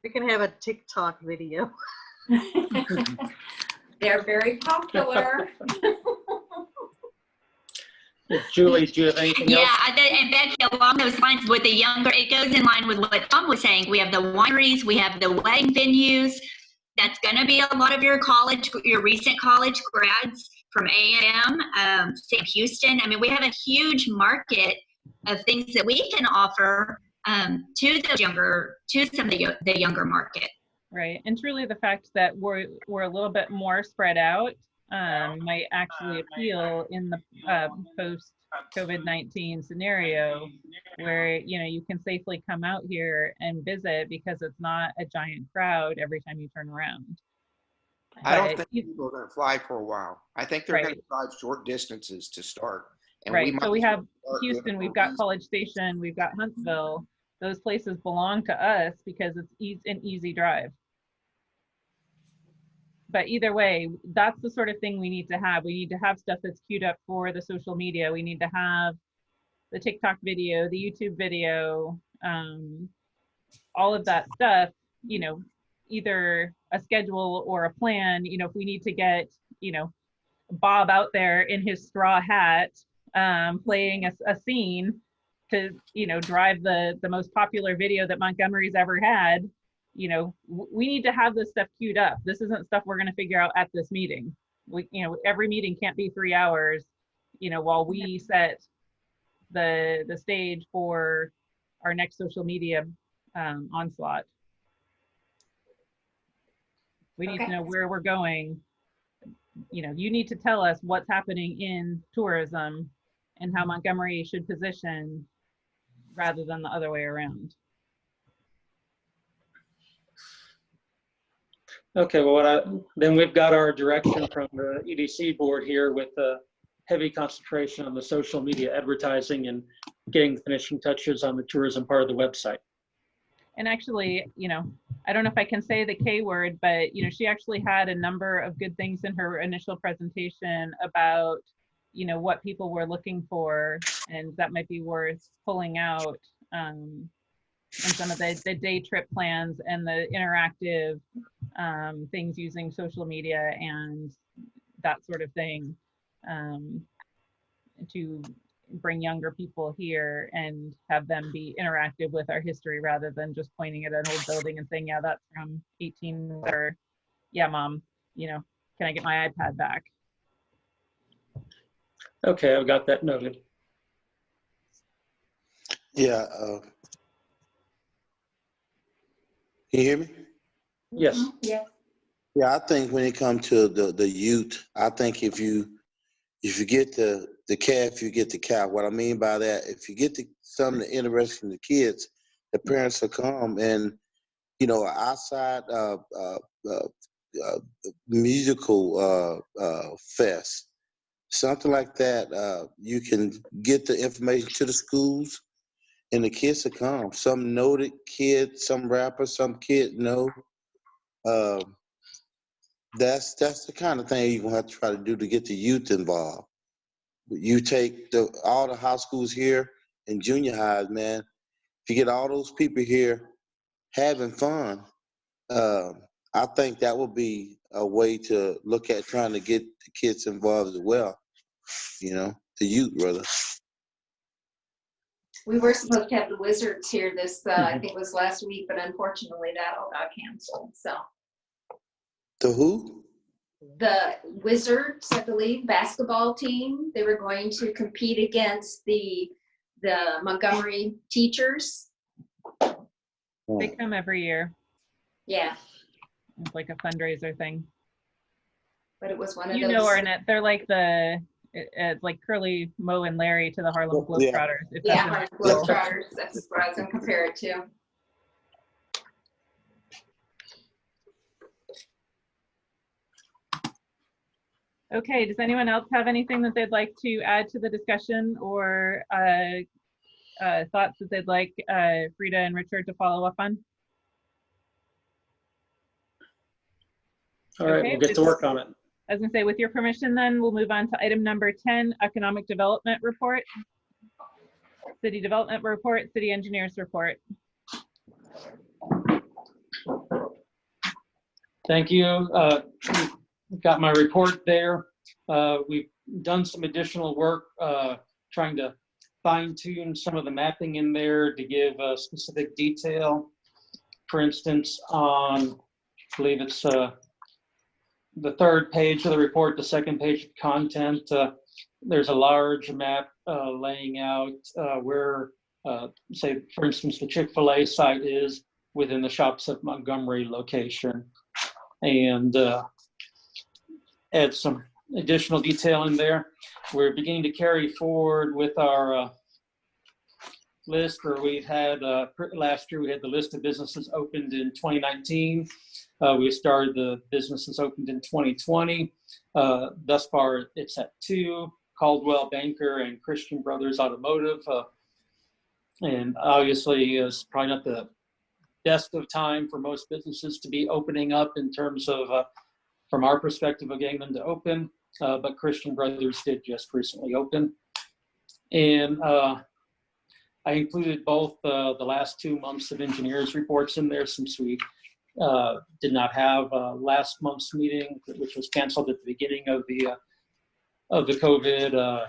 We can have a TikTok video. They're very popular. Julie, do you have anything else? Yeah, and Becky, along those lines with the younger, it goes in line with what Tom was saying. We have the wineries, we have the wedding venues. That's going to be a lot of your recent college grads from A&M, Sam Houston. I mean, we have a huge market of things that we can offer to some of the younger market. Right, and truly the fact that we're a little bit more spread out might actually appeal in the post COVID-19 scenario, where, you know, you can safely come out here and visit because it's not a giant crowd every time you turn around. I don't think people are going to fly for a while. I think they're going to drive short distances to start. And right, so we have Houston, we've got College Station, we've got Huntsville. Those places belong to us because it's an easy drive. But either way, that's the sort of thing we need to have. We need to have stuff that's queued up for the social media. We need to have the TikTok video, the YouTube video, all of that stuff, you know, either a schedule or a plan. You know, if we need to get, you know, Bob out there in his straw hat playing a scene to, you know, drive the most popular video that Montgomery's ever had, you know, we need to have this stuff queued up. This isn't stuff we're going to figure out at this meeting. You know, every meeting can't be 3 hours, you know, while we set the stage for our next social media onslaught. We need to know where we're going. You know, you need to tell us what's happening in tourism and how Montgomery should position rather than the other way around. Okay, well, then we've got our direction from the EDC board here with a heavy concentration on the social media advertising and getting the finishing touches on the tourism part of the website. And actually, you know, I don't know if I can say the K word, but, you know, she actually had a number of good things in her initial presentation about, you know, what people were looking for, and that might be worth pulling out. And some of the day trip plans and the interactive things using social media and that sort of thing to bring younger people here and have them be interactive with our history rather than just pointing at an old building and saying, yeah, that's from 18, or yeah, mom, you know, can I get my iPad back? Okay, I've got that noted. Yeah. Can you hear me? Yes. Yeah. Yeah, I think when it comes to the youth, I think if you get the calf, you get the cow. What I mean by that, if you get something interesting to the kids, the parents will come, and, you know, outside musical fest, something like that, you can get the information to the schools, and the kids will come. Some noted kids, some rappers, some kids know. That's the kind of thing you're gonna have to try to do to get the youth involved. You take all the high schools here and junior highs, man. If you get all those people here having fun, I think that would be a way to look at trying to get the kids involved as well. You know, the youth, brother. We were supposed to have the Wizards here this, I think it was last week, but unfortunately that all got canceled. So. The who? The Wizards, I believe, basketball team. They were going to compete against the Montgomery teachers. They come every year. Yeah, It's like a fundraiser thing. but it was one of You those. know, Arnett, they're like it's like Curly, Moe, and Larry to the Harlem Yeah. Globetrotters. If Yeah, that's Harlem Globetrotters. That's what I was going to compare it to. Okay, does anyone else have anything that they'd like to add to the discussion, or thoughts that they'd like Frida and Richard to follow up on? All right, we'll get to work on it. I was gonna say, with your permission, then we'll move on to item number 10, Economic Development Report. City Development Report, City Engineers Report. Thank you. Got my report there. We've done some additional work trying to fine tune some of the mapping in there to give specific detail. For instance, on, I believe it's the third page of the report, the second page of content, there's a large map laying out where, say, for instance, the Chick-fil-A site is within the Shops of Montgomery location. And add some additional detail in there. We're beginning to carry forward with our list, where we've had, last year we had the list of businesses opened in 2019. We started the businesses opened in 2020. Thus far, it's at 2, Caldwell Banker and Christian Brothers Automotive. And obviously, it's probably not the best of time for most businesses to be opening up in terms of, from our perspective of getting them to open, but Christian Brothers did just recently open. And I included both the last 2 months of engineers reports in there, since we did not have last month's meeting, which was canceled at the beginning of the COVID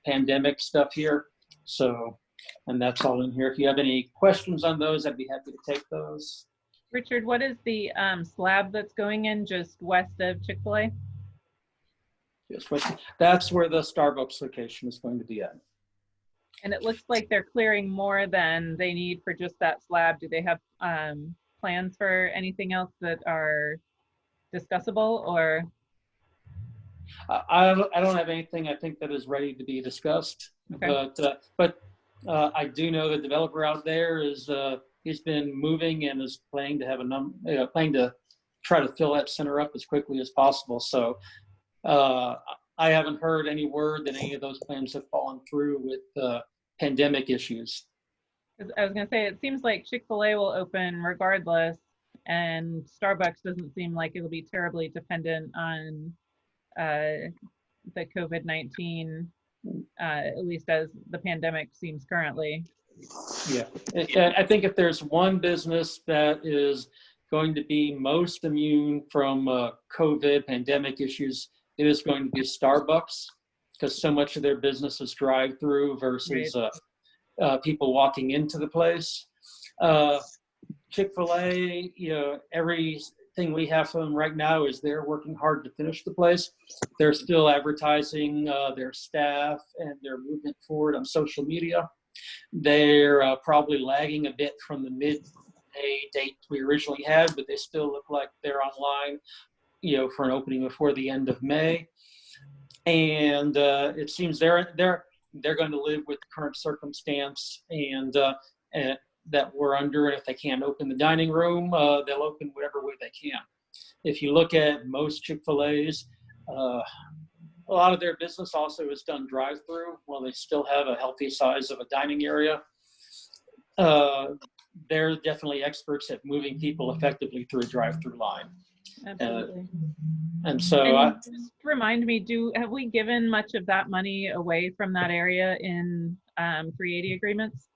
pandemic stuff here. So, and that's all in here. If you have any questions on those, I'd be happy to take those. Richard, what is the slab that's going in just west of Chick-fil-A? Just west, that's where the Starbucks location is going to be at. And it looks like they're clearing more than they need for just that slab. Do they have plans for anything else that are discussable, or? I don't have anything I think that is ready to be discussed. Okay. But I do know the developer out there is he's been moving and is planning to have planning to try to fill that center up as quickly as possible. So I haven't heard any word that any of those plans have fallen through with pandemic issues. I was going to say, it seems like Chick-fil-A will open regardless, and Starbucks doesn't seem like it'll be terribly dependent on the COVID-19, at least as the pandemic seems currently. Yeah, I think if there's one business that is going to be most immune from COVID pandemic issues, it is going to be Starbucks, because so much of their business is drive-through versus people walking into the place. Chick-fil-A, everything we have from them right now is they're working hard to finish the place. They're still advertising their staff and their movement forward on social media. They're probably lagging a bit from the mid-May date we originally had, but they still look like they're online, for an opening before the end of May. And it seems they're going to live with the current circumstance and that we're under. And if they can't open the dining room, they'll open whatever way they can. If you look at most Chick-fil-A's, a lot of their business also is done drive-through. While they still have a healthy size of a dining area, they're definitely experts at moving people effectively through a drive-through line. Absolutely. And so, just remind me, have we given much of that money away from that area in 380 agreements?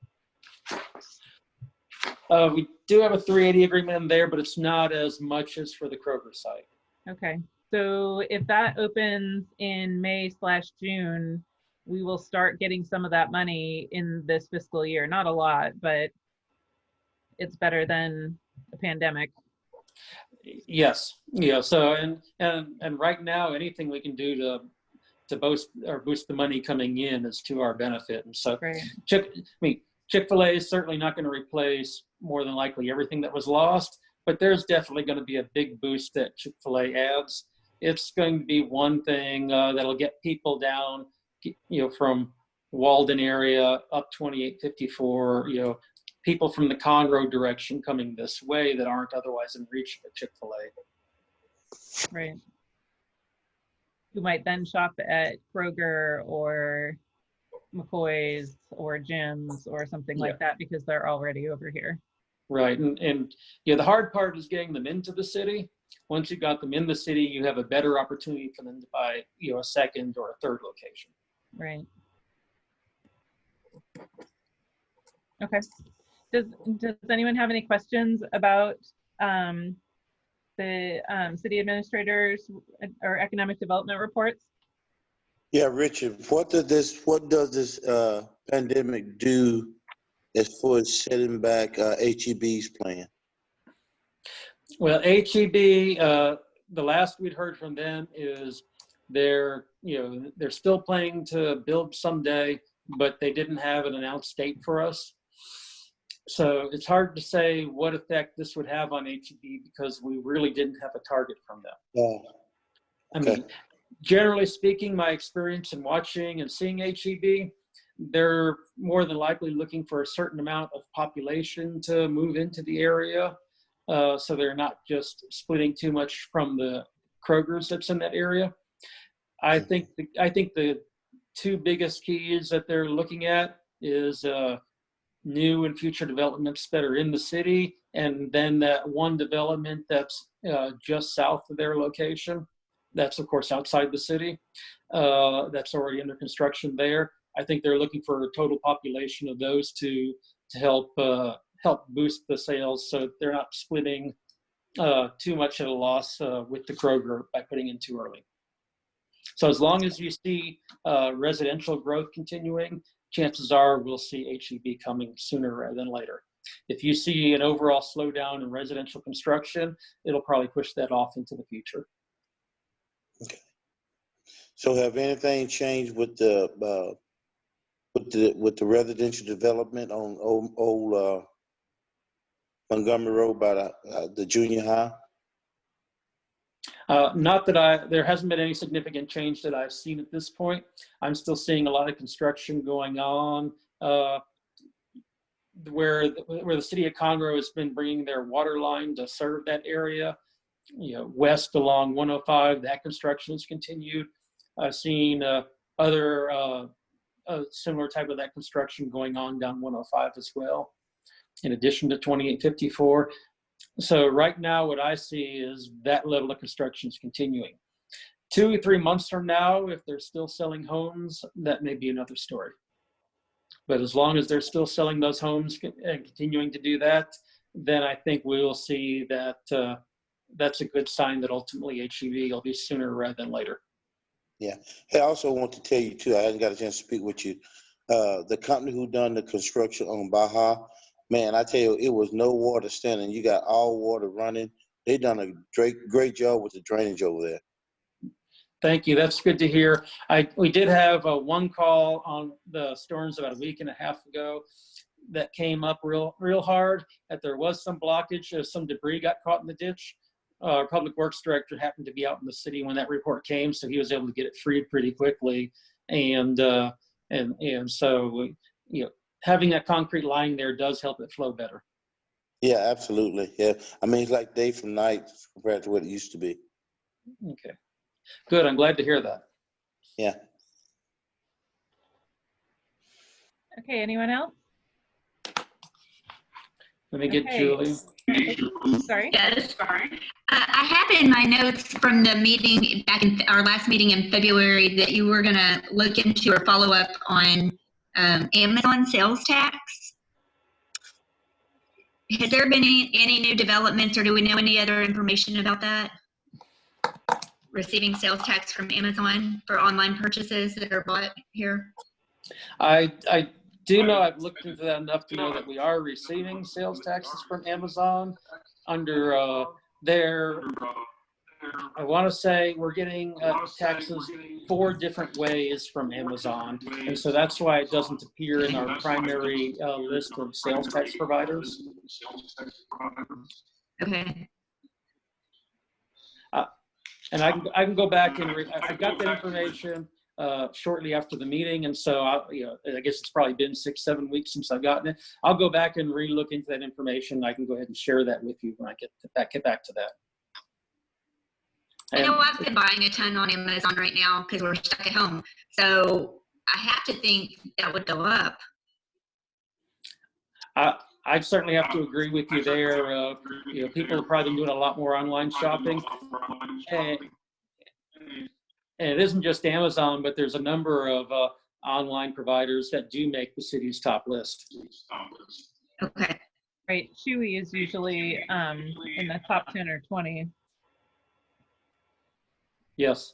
We do have a 380 agreement in there, but it's not as much as for the Kroger site. Okay. So if that opens in May/June, we will start getting some of that money in this fiscal year. Not a lot, but it's better than the pandemic. Yes. Yeah. So and right now, anything we can do to boost the money coming in is to our benefit. And so, Chick-fil-A is certainly not going to replace more than likely everything that was lost, but there's definitely going to be a big boost that Chick-fil-A adds. It's going to be one thing that'll get people down, from Walden area up 2854, people from the Conroe direction coming this way that aren't otherwise in reach of Chick-fil-A. Right. Who might then shop at Kroger or McCoy's or Jim's or something like that because they're already over here. Right, and the hard part is getting them into the city. Once you got them in the city, you have a better opportunity for them to buy, a second or a third location. Right. Okay. Does anyone have any questions about the city administrators or economic development reports? Yeah, Richard, what does this pandemic do as far as setting back HEB's plan? Well, HEB, the last we'd heard from them is they're still planning to build someday, but they didn't have an announced date for us. So it's hard to say what effect this would have on HEB because we really didn't have a target from them. Oh, okay. I mean, generally speaking, my experience in watching and seeing HEB, they're more than likely looking for a certain amount of population to move into the area. So they're not just splitting too much from the Kroger's that's in that area. I think the two biggest keys that they're looking at is new and future developments that are in the city, and then that one development that's just south of their location. That's of course outside the city. That's already under construction there. I think they're looking for a total population of those two to help boost the sales, so they're not splitting too much at a loss with the Kroger by putting in too early. So as long as you see residential growth continuing, chances are we'll see HEB coming sooner rather than later. If you see an overall slowdown in residential construction, it'll probably push that off into the future. Okay. So have anything changed with the residential development on old Montgomery Road by the junior high? Not that there hasn't been any significant change that I've seen at this point. I'm still seeing a lot of construction going on where the city of Conroe has been bringing their water line to serve that area. West along 105, that construction has continued. I've seen other similar type of that construction going on down 105 as well, in addition to 2854. So right now, what I see is that level of construction is continuing. 2 or 3 months from now, if they're still selling homes, that may be another story. But as long as they're still selling those homes and continuing to do that, then I think we will see that that's a good sign that ultimately HEB will be sooner rather than later. Yeah. Hey, I also want to tell you too, I hadn't got a chance to speak with you. The company who done the construction on Baja, man, I tell you, it was no water standing. You got all water running. They done a great job with the drainage over there. Thank you. That's good to hear. We did have one call on the storms about a week and a half ago that came up real hard, that there was some blockage, some debris got caught in the ditch. Our public works director happened to be out in the city when that report came, so he was able to get it freed pretty quickly. And so, having that concrete line there does help it flow better. Yeah, absolutely. Yeah, I mean, it's like day from night compared to what it used to be. Okay, good. I'm glad to hear that. Yeah. Okay, anyone else? Let me get Okay. Julie. Sorry. Yes. I have in my notes from the meeting back in our last meeting in February that you were going to look into or follow up on Amazon sales tax. Has there been any new developments, or do we know any other information about that? Receiving sales tax from Amazon for online purchases that are bought here? I do know, I've looked into that enough to know that we are receiving sales taxes from Amazon under their I want to say we're getting taxes 4 different ways from Amazon. And so that's why it doesn't appear in our primary list of sales tax providers. Okay. And I can go back and I got that information shortly after the meeting, and so I guess it's probably been 6-7 weeks since I've gotten it. I'll go back and re-look into that information. I can go ahead and share that with you when I get back to that. I know I've been buying a ton on Amazon right now because we're stuck at home, so I have to think that would go up. I certainly have to agree with you there. People have probably been doing a lot more online shopping. And it isn't just Amazon, but there's a number of online providers that do make the city's top list. Okay. Right, Chewy is usually in the top 10 or 20. Yes.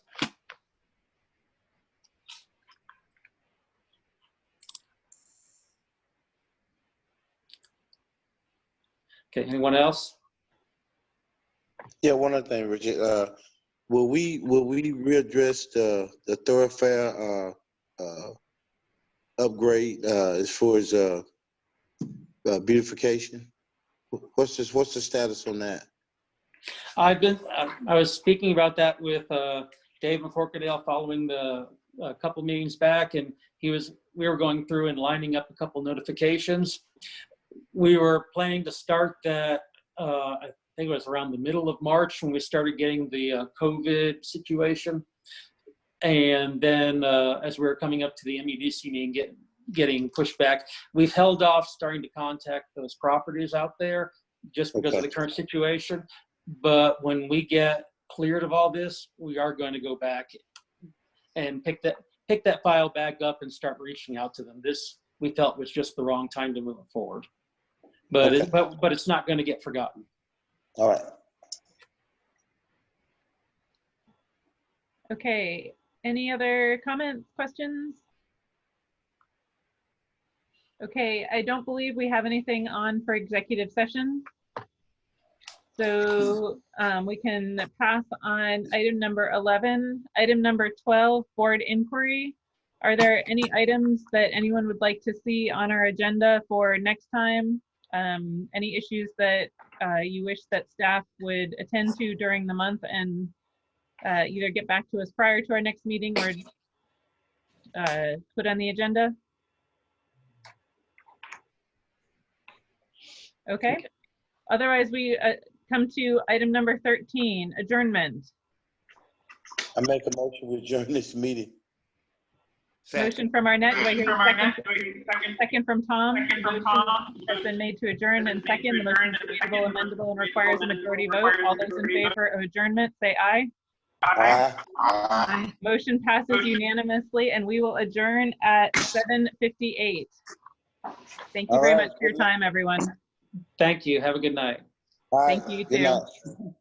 Okay, anyone else? Yeah, one other thing, Richard. Will we readdress the thoroughfare upgrade as far as beautification? What's the status on that? I was speaking about that with Dave McCorkadale following the couple meetings back, and we were going through and lining up a couple notifications. We were planning to start that, I think it was around the middle of March when we started getting the COVID situation. And then as we were coming up to the MEDC meeting, getting pushed back, we've held off starting to contact those properties out there just because of the current situation. But when we get cleared of all this, we are going to go back and pick that file back up and start reaching out to them. This we felt was just the wrong time to move it forward. But but it's not going to get forgotten. All right. Okay, any other comments, questions? Okay, I don't believe we have anything on for executive session. So we can pass on item number 11. Item number 12, board inquiry. Are there any items that anyone would like to see on our agenda for next time? Any issues that you wish that staff would attend to during the month and either get back to us prior to our next meeting or put on the agenda? Okay. Otherwise, we come to item number 13, adjournment. I make a motion to adjourn this meeting. Motion from Arnett. Do I hear a second? Second from Tom. Motion has been made to adjourn and second. The motion is debatable, amendable, and requires a majority vote. All those in favor of adjournment, say aye. Aye. Aye. Motion passes unanimously, and we will adjourn at 7:58. Thank you very much for your time, everyone. Thank you. Have a good night. All right. Thank you, Good too. night.